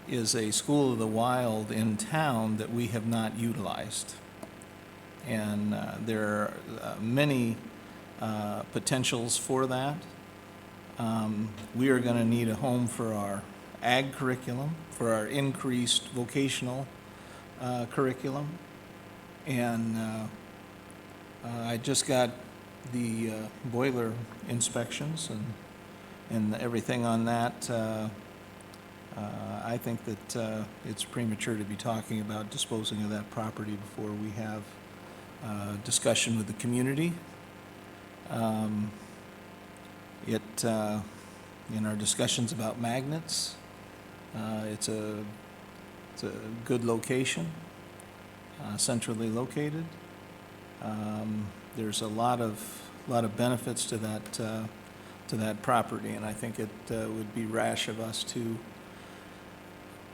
S7: is a school of the wild in town that we have not utilized. And there are many potentials for that. We are going to need a home for our ag curriculum, for our increased vocational curriculum. And I just got the boiler inspections and everything on that. I think that it's premature to be talking about disposing of that property before we have discussion with the community. In our discussions about magnets, it's a good location, centrally located. There's a lot of benefits to that property, and I think it would be rash of us to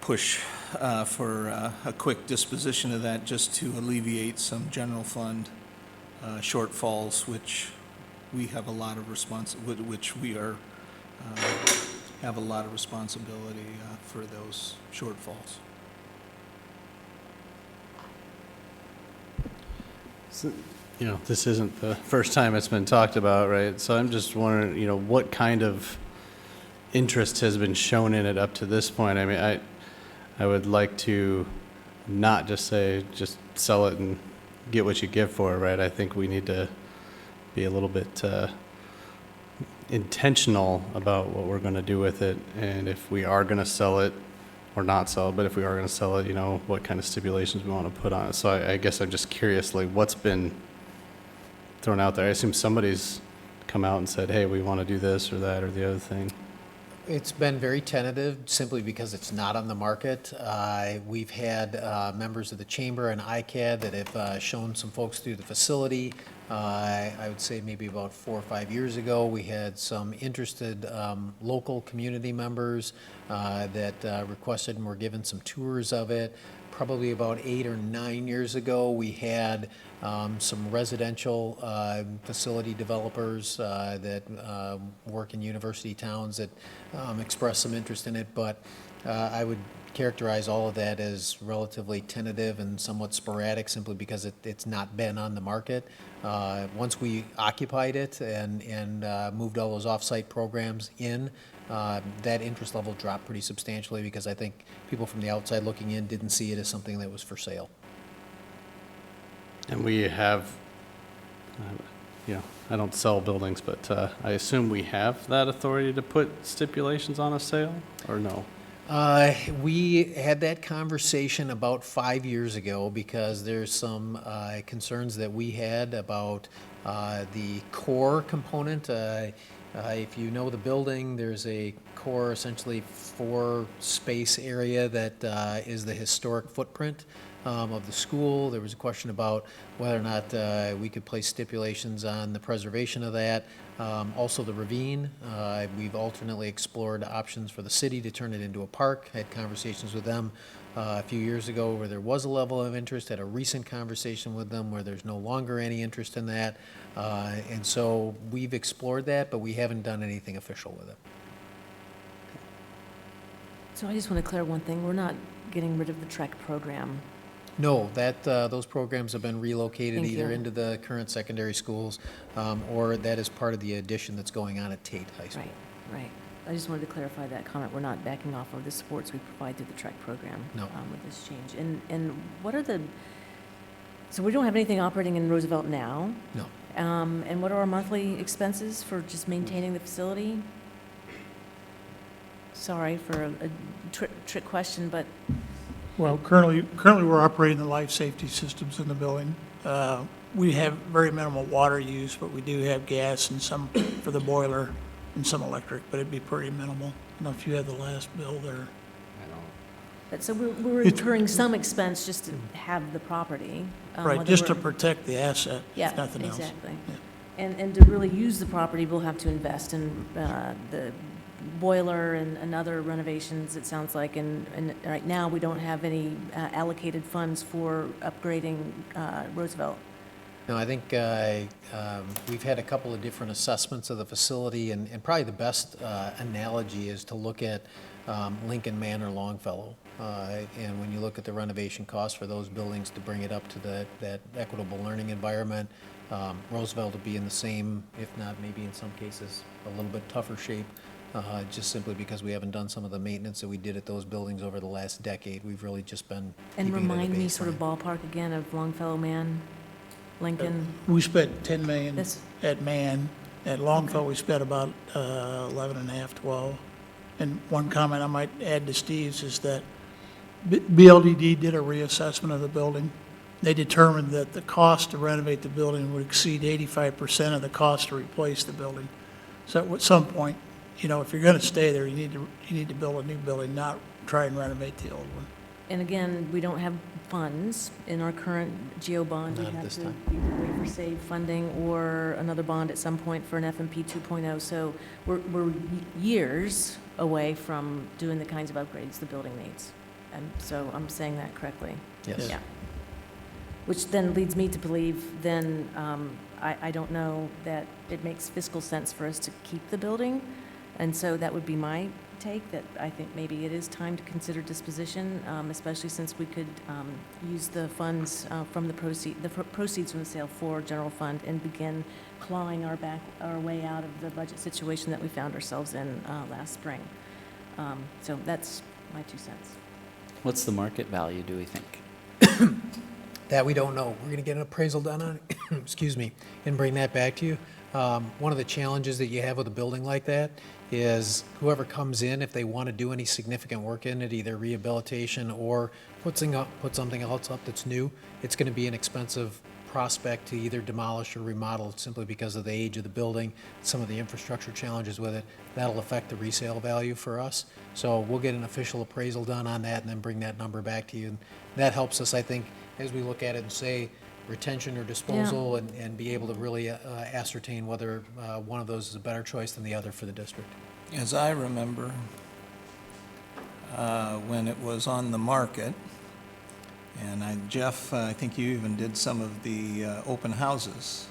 S7: push for a quick disposition of that just to alleviate some general fund shortfalls, which we have a lot of have a lot of responsibility for those shortfalls.
S5: So, this isn't the first time it's been talked about, right? So I'm just wondering, what kind of interest has been shown in it up to this point? I mean, I would like to not just say, just sell it and get what you get for it, right? I think we need to be a little bit intentional about what we're going to do with it, and if we are going to sell it, or not sell it, but if we are going to sell it, what kind of stipulations we want to put on it. So I guess I'm just curious, what's been thrown out there? I assume somebody's come out and said, hey, we want to do this or that or the other thing.
S8: It's been very tentative, simply because it's not on the market. We've had members of the Chamber and ICAD that have shown some folks through the facility. I would say maybe about 4 or 5 years ago, we had some interested local community members that requested and were given some tours of it. Probably about 8 or 9 years ago, we had some residential facility developers that work in university towns that expressed some interest in it, but I would characterize all of that as relatively tentative and somewhat sporadic, simply because it's not been on the market. Once we occupied it and moved all those off-site programs in, that interest level dropped pretty substantially, because I think people from the outside looking in didn't see it as something that was for sale.
S5: And we have, I don't sell buildings, but I assume we have that authority to put stipulations on a sale, or no?
S8: We had that conversation about 5 years ago, because there's some concerns that we had about the core component. If you know the building, there's a core, essentially 4-space area that is the historic footprint of the school. There was a question about whether or not we could place stipulations on the preservation of that. Also the ravine, we've alternately explored options for the city to turn it into a park. Had conversations with them a few years ago where there was a level of interest. Had a recent conversation with them where there's no longer any interest in that. And so we've explored that, but we haven't done anything official with it.
S2: So I just want to clear one thing. We're not getting rid of the TREC program.
S8: No, those programs have been relocated
S2: Thank
S8: either
S2: you.
S8: into the current secondary schools, or that is part of the addition that's going on at Tate High School.
S2: Right. I just wanted to clarify that comment. We're not backing off of the supports we provide through the TREC program.
S8: No.
S2: With this change. And what are so we don't have anything operating in Roosevelt now.
S8: No.
S2: And what are our monthly expenses for just maintaining the facility? Sorry for a trick question, but
S10: Well, currently we're operating the life safety systems in the building. We have very minimal water use, but we do have gas and some for the boiler and some electric, but it'd be pretty minimal. I don't know if you have the last bill there.
S2: but so we're
S10: It's-
S2: incurring some expense just to have the property.
S10: Right,
S2: whether
S10: just to
S2: we're-
S10: protect the asset,
S2: Yeah,
S10: if nothing else.
S2: exactly.
S10: Yeah.
S2: And to really use the property, we'll have to invest in the boiler and other renovations, it sounds like, and right now, we don't have any allocated funds for upgrading Roosevelt.
S8: No, I think we've had a couple of different assessments of the facility, and probably the best analogy is to look at Lincoln Manor Longfellow. And when you look at the renovation costs for those buildings to bring it up to that equitable learning environment, Roosevelt would be in the same, if not maybe in some cases, a little bit tougher shape just simply because we haven't done some of the maintenance that we did at those buildings over the last decade. We've really just been
S2: And
S8: keeping it at a
S2: remind me sort of
S8: baseline.
S2: ballpark again of Longfellow Man, Lincoln.
S10: We spent 10 million
S2: This-
S10: at Man. At Longfellow, we spent about 11 and a half, 12. And one comment I might add to Steve's is that BLDD did a reassessment of the building. They determined that the cost to renovate the building would exceed 85% of the cost to replace the building. So at some point, you know, if you're going to stay there, you need to build a new building, not try and renovate the old one.
S2: And again, we don't have funds in our current GO bond. We'd
S8: Not at
S2: have
S8: this
S2: to
S8: time.
S2: either wait for SAVE funding or another bond at some point for an FMP 2.0. So we're years away from doing the kinds of upgrades the building needs. And so I'm saying that correctly.
S8: Yes.
S2: Yeah. Which then leads me to believe then, I don't know that it makes fiscal sense for us to keep the building. And so that would be my take, that I think maybe it is time to consider disposition, especially since we could use the funds from the proceeds from the sale for general fund and begin clawing our way out of the budget situation that we found ourselves in last spring. So that's my 2 cents.
S14: What's the market value, do we think?
S8: That we don't know. We're going to get an appraisal done on it, excuse me, and bring that back to you. One of the challenges that you have with a building like that is whoever comes in, if they want to do any significant work in it, either rehabilitation or put something else up that's new, it's going to be an expensive prospect to either demolish or remodel simply because of the age of the building, some of the infrastructure challenges with it. That'll affect the resale value for us. So we'll get an official appraisal done on that and then bring that number back to you. And that helps us, I think, as we look at it and say retention or disposal and be able to really ascertain whether one of those is a better choice than the other for the district.
S7: As I remember, when it was on the market, and Jeff, I think you even did some of the open houses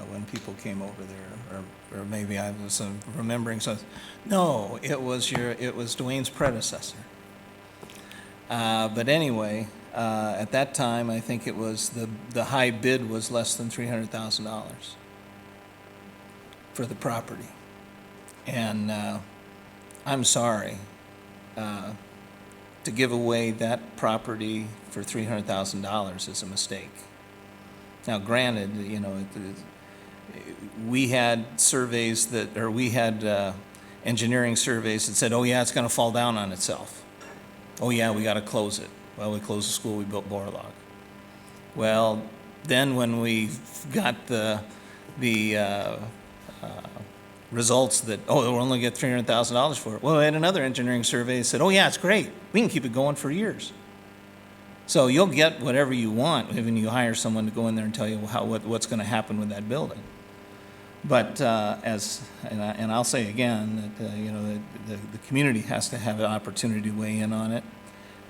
S7: when people came over there, or maybe I was remembering something. No, it was Dwayne's predecessor. But anyway, at that time, I think it was the high bid was less than $300,000 for the property. And I'm sorry, to give away that property for $300,000 is a mistake. Now, granted, you know, we had surveys we had engineering surveys that said, oh yeah, it's going to fall down on itself. Oh yeah, we got to close it. Well, we closed the school, we built Borlaug. Well, then when we got the results that, oh, we'll only get $300,000 for it. Well, we had another engineering survey that said, oh yeah, it's great. We can keep it going for years. So you'll get whatever you want when you hire someone to go in there and tell you what's going to happen with that building. But and I'll say again that you know the community has to have an opportunity to weigh in on it.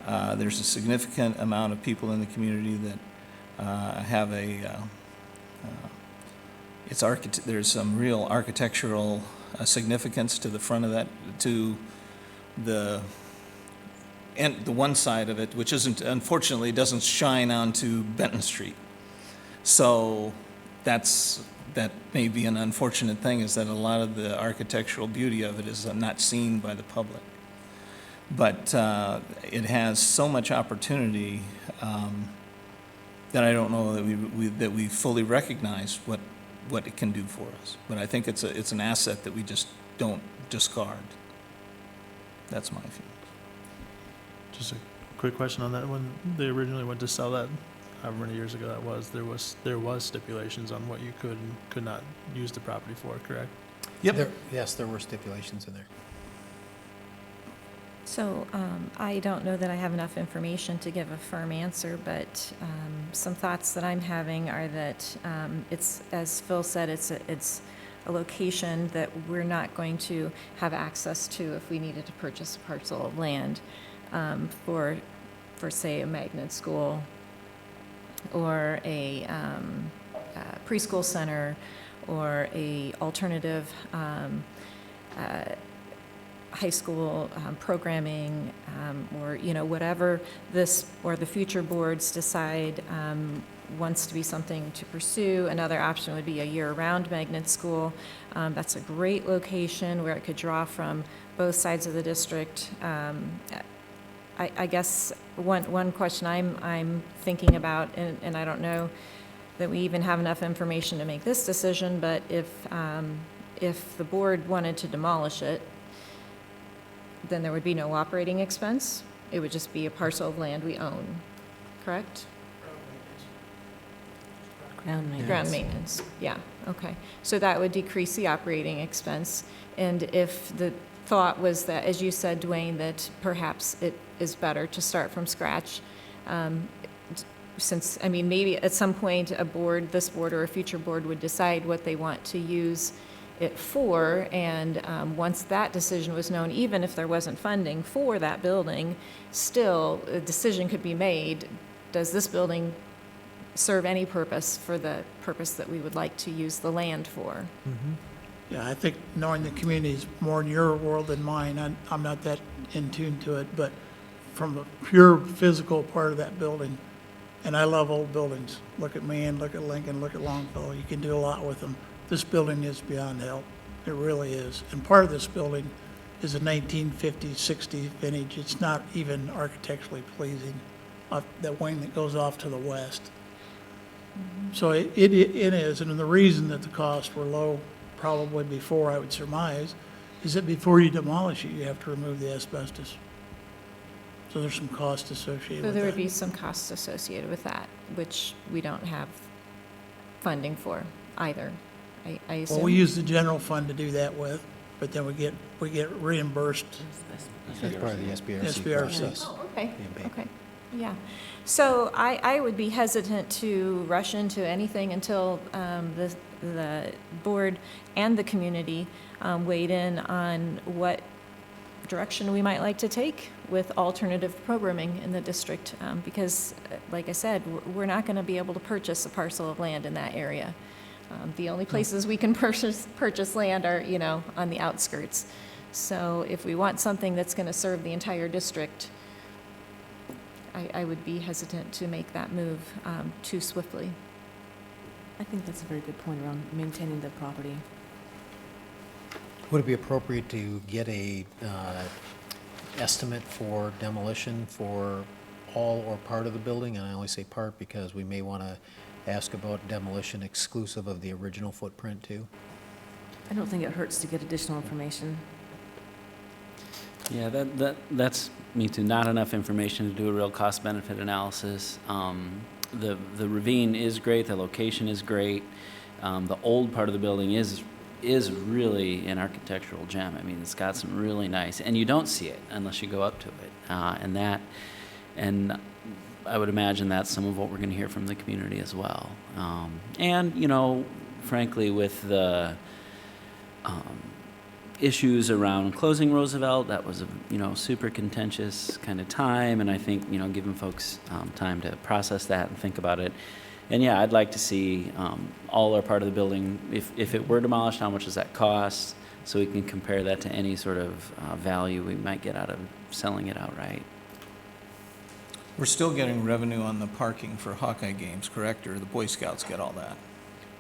S7: There's a significant amount of people in the community that have there's some real architectural significance to the front of that, to the one side of it, which unfortunately doesn't shine onto Benton Street. So that may be an unfortunate thing, is that a lot of the architectural beauty of it is not seen by the public. But it has so much opportunity that I don't know that we fully recognize what it can do for us. But I think it's an asset that we just don't discard. That's my feeling.
S9: Just a quick question on that. When they originally went to sell that, however many years ago that was, there was stipulations on what you could and could not use the property for, correct?
S7: Yep.
S8: Yes, there were stipulations in there.
S13: So I don't know that I have enough information to give a firm answer, but some thoughts that I'm having are that it's, as Phil said, it's a location that we're not going to have access to if we needed to purchase a parcel of land for say, a magnet school or a preschool center or a alternative high school programming, or, you know, whatever this or the future boards decide wants to be something to pursue. Another option would be a year-round magnet school. That's a great location where it could draw from both sides of the district. I guess one question I'm thinking about, and I don't know that we even have enough information to make this decision, but if the board wanted to demolish it, then there would be no operating expense. It would just be a parcel of land we own, correct?
S2: Ground maintenance.
S13: Ground maintenance, yeah, okay. So that would decrease the operating expense. And if the thought was that, as you said, Dwayne, that perhaps it is better to start from scratch, since, I mean, maybe at some point a board, this board or a future board would decide what they want to use it for, and once that decision was known, even if there wasn't funding for that building, still a decision could be made. Does this building serve any purpose for the purpose that we would like to use the land for?
S10: Yeah, I think knowing the community is more in your world than mine, I'm not that in tune to it, but from the pure physical part of that building, and I love old buildings. Look at Meehan, look at Lincoln, look at Longfellow. You can do a lot with them. This building is beyond help. It really is. And part of this building is a 1950s, 60s vintage. It's not even architecturally pleasing, that wing that goes off to the west. So it is, and the reason that the costs were low probably before, I would surmise, is that before you demolish it, you have to remove the asbestos. So there's some cost associated
S13: So
S10: with
S13: there
S10: that.
S13: would be some costs associated with that, which we don't have funding for either, I assume.
S10: Well, we use the general fund to do that with, but then we get reimbursed.
S8: That's part of the SBRC
S10: SBRC.
S8: process.
S13: Oh, okay,
S8: Being paid.
S13: okay, yeah. So I would be hesitant to rush into anything until the board and the community weighed in on what direction we might like to take with alternative programming in the district, because, like I said, we're not going to be able to purchase a parcel of land in that area. The only places we can purchase land are, you know, on the outskirts. So if we want something that's going to serve the entire district, I would be hesitant to make that move too swiftly.
S2: I think that's a very good point around maintaining the property.
S8: Would it be appropriate to get a estimate for demolition for all or part of the building? And I only say part because we may want to ask about demolition exclusive of the original footprint too.
S2: I don't think it hurts to get additional information.
S14: Yeah, that's me too. Not enough information to do a real cost-benefit analysis. The ravine is great. The location is great. The old part of the building is really an architectural gem. I mean, it's got some really nice, and you don't see it unless you go up to it. And I would imagine that's some of what we're going to hear from the community as well. And, you know, frankly, with the issues around closing Roosevelt, that was a, you know, super contentious kind of time, and I think, you know, giving folks time to process that and think about it. And yeah, I'd like to see all or part of the building, if it were demolished, how much does that cost, so we can compare that to any sort of value we might get out of selling it outright.
S7: We're still getting revenue on the parking for Hawkeye games, correct? Or the Boy Scouts get all that?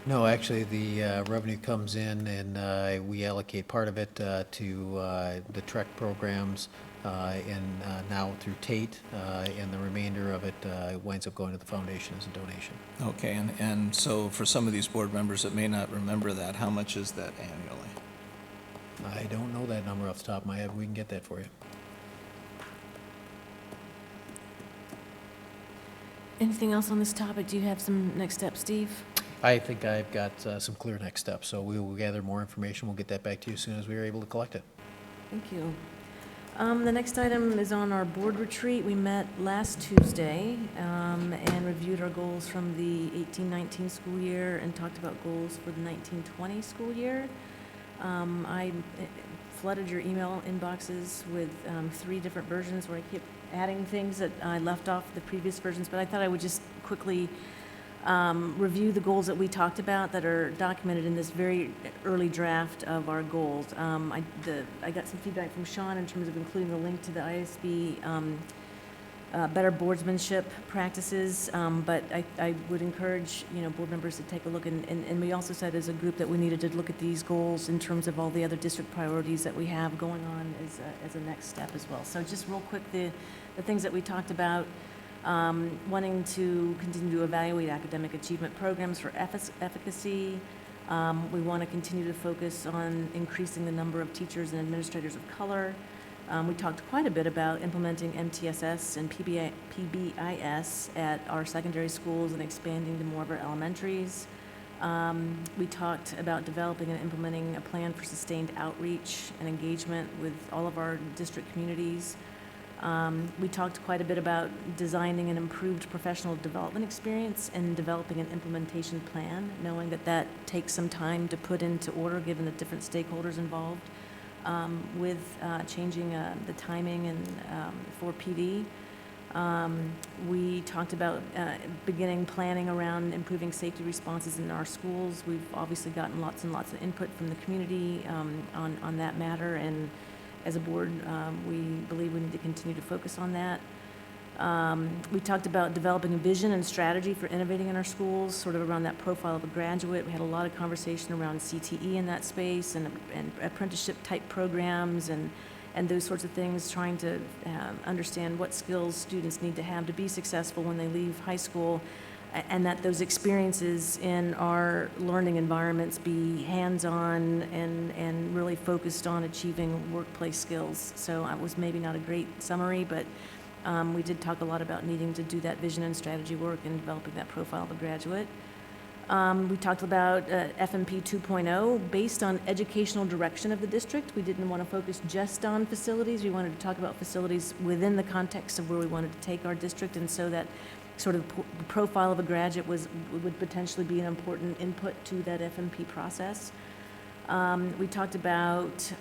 S8: No, actually, the revenue comes in and we allocate part of it to the Trek programs and now through Tate, and the remainder of it winds up going to the foundation as a donation.
S7: Okay, and so for some of these board members that may not remember that, how much is that annually?
S8: I don't know that number off the top of my head. We can get that for you.
S2: Anything else on this topic? Do you have some next steps, Steve?
S8: I think I've got some clear next steps, so we will gather more information. We'll get that back to you as soon as we are able to collect it.
S2: Thank you. The next item is on our board retreat. We met last Tuesday and reviewed our goals from the 18-19 school year and talked about goals for the 19-20 school year. I flooded your email inboxes with 3 different versions where I kept adding things that I left off the previous versions, but I thought I would just quickly review the goals that we talked about that are documented in this very early draft of our goals. I got some feedback from Sean in terms of including the link to the ISB better boardsmanship practices, but I would encourage, board members to take a look, and we also said as a group that we needed to look at these goals in terms of all the other district priorities that we have going on as a next step as well. So just real quick, the things that we talked about, wanting to continue to evaluate academic achievement programs for efficacy. We want to continue to focus on increasing the number of teachers and administrators of color. We talked quite a bit about implementing MTSS and PBIS at our secondary schools and expanding to more of our elementaries. We talked about developing and implementing a plan for sustained outreach and engagement with all of our district communities. We talked quite a bit about designing an improved professional development experience and developing an implementation plan, knowing that that takes some time to put into order given the different stakeholders involved. With changing the timing and for PD. We talked about beginning planning around improving safety responses in our schools. We've obviously gotten lots and lots of input from the community on that matter, and as a board, we believe we need to continue to focus on that. We talked about developing a vision and strategy for innovating in our schools, sort of around that profile of a graduate. We had a lot of conversation around CTE in that space and apprenticeship type programs and those sorts of things, trying to understand what skills students need to have to be successful when they leave high school, and that those experiences in our learning environments be hands-on and really focused on achieving workplace skills. So it was maybe not a great summary, but we did talk a lot about needing to do that vision and strategy work and developing that profile of a graduate. We talked about FMP 2.0 based on educational direction of the district. We didn't want to focus just on facilities. We wanted to talk about facilities within the context of where we wanted to take our district, and so that sort of the profile of a graduate would potentially be an important input to that FMP process. We talked about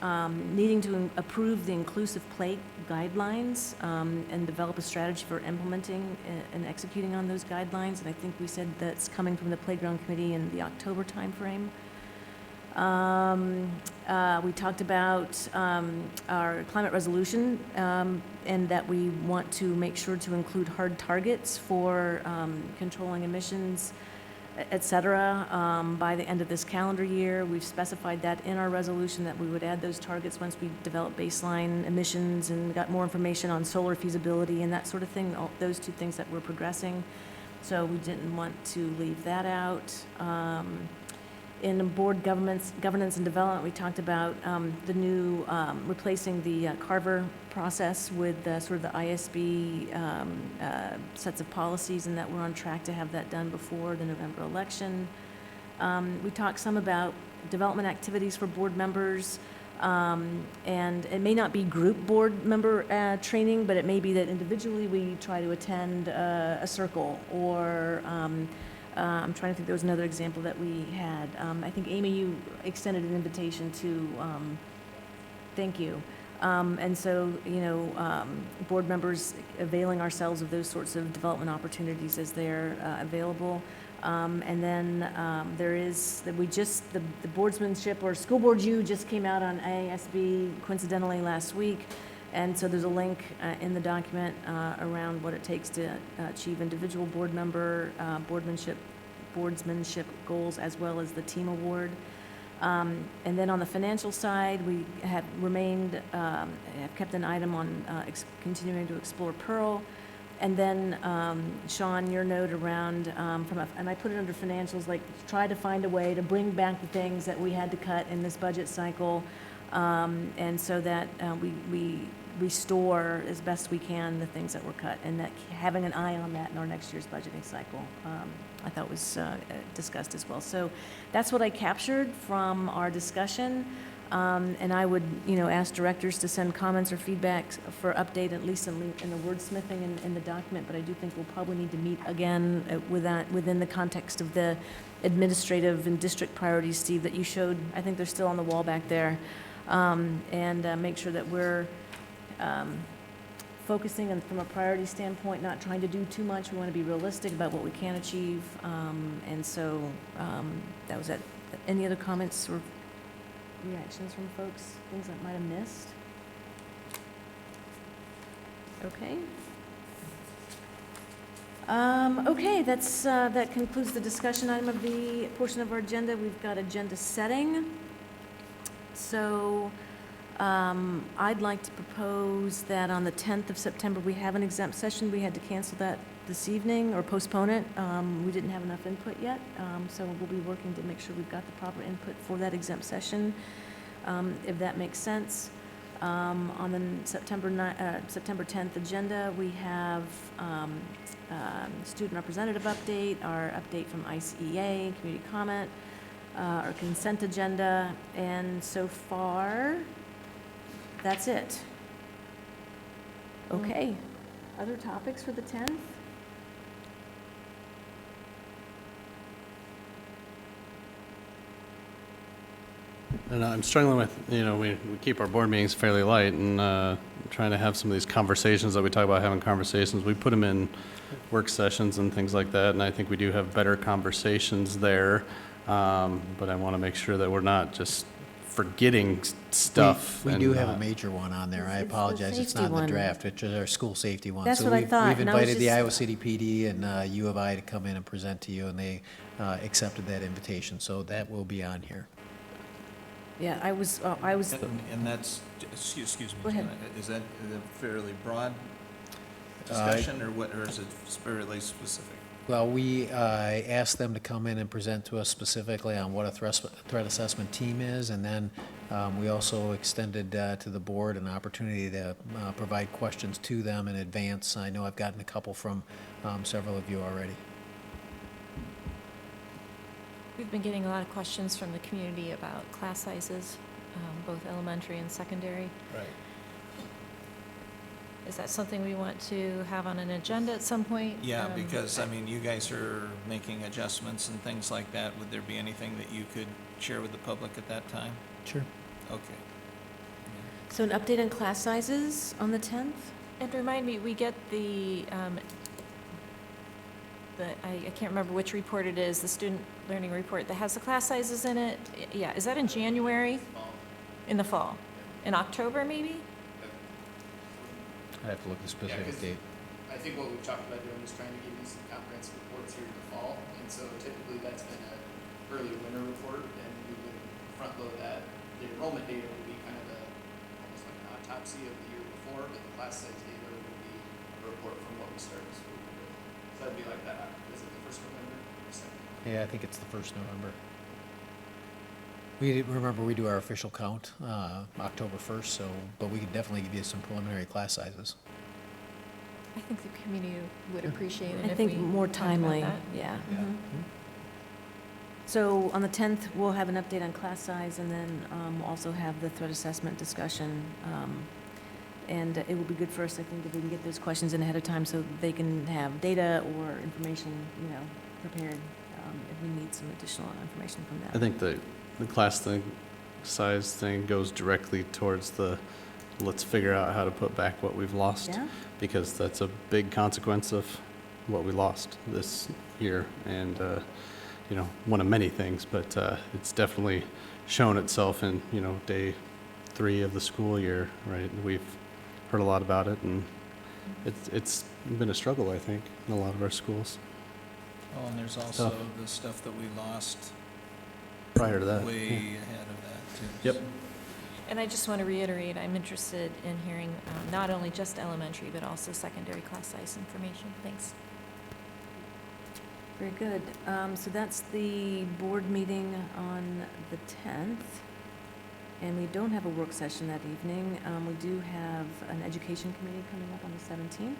S2: needing to approve the inclusive play guidelines and develop a strategy for implementing and executing on those guidelines. And I think we said that's coming from the Playground Committee in the October timeframe. We talked about our climate resolution and that we want to make sure to include hard targets for controlling emissions, et cetera, by the end of this calendar year. We've specified that in our resolution that we would add those targets once we develop baseline emissions and got more information on solar feasibility and that sort of thing, those two things that we're progressing. So we didn't want to leave that out. In board governance and development, we talked about the new, replacing the Carver process with sort of the ISB sets of policies, and that we're on track to have that done before the November election. We talked some about development activities for board members, and it may not be group board member training, but it may be that individually we try to attend a circle or I'm trying to think, there was another example that we had. I think, Amy, you extended an invitation to, thank you. And so, board members availing ourselves of those sorts of development opportunities as they're available. And then there is, the boardsmanship or school board U just came out on ASB coincidentally last week. And so there's a link in the document around what it takes to achieve individual board member boardsmanship goals, as well as the team award. And then on the financial side, we have kept an item on continuing to explore Pearl. And then, Sean, your note around, and I put it under financials, like try to find a way to bring back the things that we had to cut in this budget cycle, and so that we restore as best we can the things that were cut, and that having an eye on that in our next year's budgeting cycle, I thought was discussed as well. So that's what I captured from our discussion. And I would, ask directors to send comments or feedback for update, at least in the wordsmithing in the document. But I do think we'll probably need to meet again within the context of the administrative and district priorities, Steve, that you showed. I think they're still on the wall back there, and make sure that we're focusing on, from a priority standpoint, not trying to do too much. We want to be realistic about what we can achieve. And so that was it. Any other comments or reactions from folks, things that might have missed? Okay. Okay, that concludes the discussion item of the portion of our agenda. We've got agenda setting. So, I'd like to propose that on the 10th of September, we have an exempt session. We had to cancel that this evening or postpone it. We didn't have enough input yet, so we'll be working to make sure we've got the proper input for that exempt session, if that makes sense. On the September 10th agenda, we have student representative update, our update from ICEA, community comment, our consent agenda, and so far, that's it. Okay. Other topics for the 10th?
S5: And I'm struggling with, we keep our board meetings fairly light and trying to have some of these conversations that we talk about having conversations. We put them in work sessions and things like that, and I think we do have better conversations there. But I want to make sure that we're not just forgetting stuff.
S8: We
S5: and,
S8: do have a major one on there. I
S2: It's the
S8: apologize, it's not in the
S2: safety one.
S8: draft, it's our school safety one.
S2: That's
S8: So
S2: what I
S8: we've-
S2: thought,
S8: We've
S2: and I was
S8: invited the
S2: just-
S8: Iowa City PD and U of I to come in and present to you, and they accepted that invitation, so that will be on here.
S2: Yeah, I was,
S7: And that's, excuse me,
S2: Go ahead.
S7: Janet, is that a fairly broad discussion, or what, or is it fairly specific?
S8: Well, we asked them to come in and present to us specifically on what a threat assessment team is, and then we also extended to the board an opportunity to provide questions to them in advance. I know I've gotten a couple from several of you already.
S13: We've been getting a lot of questions from the community about class sizes, both elementary and secondary.
S7: Right.
S13: Is that something we want to have on an agenda at some point?
S7: Yeah, because, I mean, you guys are making adjustments and things like that. Would there be anything that you could share with the public at that time?
S8: Sure.
S7: Okay.
S2: so an update on class sizes on the 10th?
S13: And remind me, we get I can't remember which report it is, the student learning report that has the class sizes in it. Yeah, is that in January? In the fall? In October, maybe?
S8: I have to look at the specific date.
S15: I think what we've talked about doing is trying to give you some comprehensive reports here in the fall, and so typically that's been an early winter report, and we would front load that. The enrollment data would be kind of almost like an autopsy of the year before, but the class size data would be a report from what we started the school year with. So that'd be like that, is it the 1st of November or 2nd?
S8: Yeah, I think it's the 1st November. Remember, we do our official count October 1st, so, but we could definitely give you some preliminary class sizes.
S13: I think the community would appreciate it
S2: I
S13: if
S2: think
S13: we
S2: more
S13: talked about
S2: timely,
S13: that.
S2: yeah.
S7: Yeah.
S2: So on the 10th, we'll have an update on class size, and then we'll also have the threat assessment discussion. And it will be good for us, I think, if we can get those questions in ahead of time so they can have data or information, prepared if we need some additional information from them.
S5: I think the class size thing goes directly towards let's figure out how to put back what we've lost.
S2: Yeah?
S5: Because that's a big consequence of what we lost this year. And, one of many things, but it's definitely shown itself in, day 3 of the school year, right? We've heard a lot about it, and it's been a struggle, I think, in a lot of our schools.
S7: Oh, and there's also the stuff that we lost
S5: Prior to that.
S7: way
S5: yeah.
S7: ahead of that, too.
S5: Yep.
S7: So-
S13: And I just want to reiterate, I'm interested in hearing not only just elementary, but also secondary class size information. Thanks.
S2: Very good. So that's the board meeting on the 10th. And we don't have a work session that evening. We do have an education committee coming up on the 17th.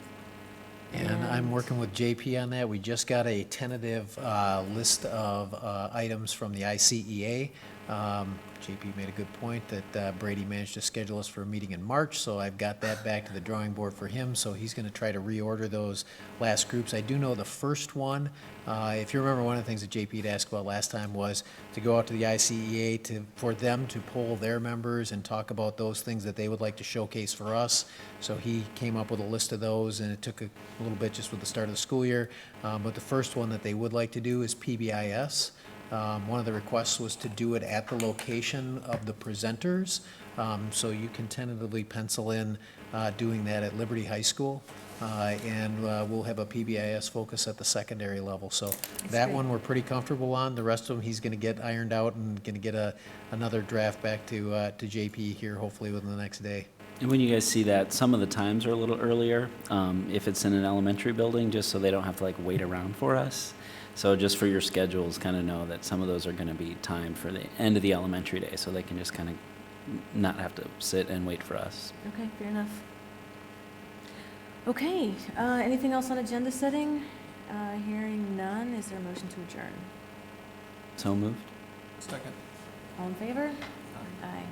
S8: And I'm working with JP on that. We just got a tentative list of items from the ICEA. JP made a good point that Brady managed to schedule us for a meeting in March, so I've got that back to the drawing board for him, so he's going to try to reorder those last groups. I do know the first one, if you remember, one of the things that JP had asked about last time was to go out to the ICEA for them to poll their members and talk about those things that they would like to showcase for us. So he came up with a list of those, and it took a little bit just with the start of the school year. But the first one that they would like to do is PBIS. One of the requests was to do it at the location of the presenters, so you can tentatively pencil in doing that at Liberty High School. And we'll have a PBIS focus at the secondary level. So that
S2: great.
S8: one we're pretty comfortable on. The rest of them, he's going to get ironed out and going to get another draft back to JP here hopefully within the next day.
S14: And when you guys see that, some of the times are a little earlier, if it's in an elementary building, just so they don't have to like wait around for us. So just for your schedules, kind of know that some of those are going to be timed for the end of the elementary day, so they can just kind of not have to sit and wait for us.
S2: Okay, fair enough. Okay, anything else on agenda setting? Hearing none, is there a motion to adjourn?
S14: So moved?
S7: Second.
S2: All in favor? Aye.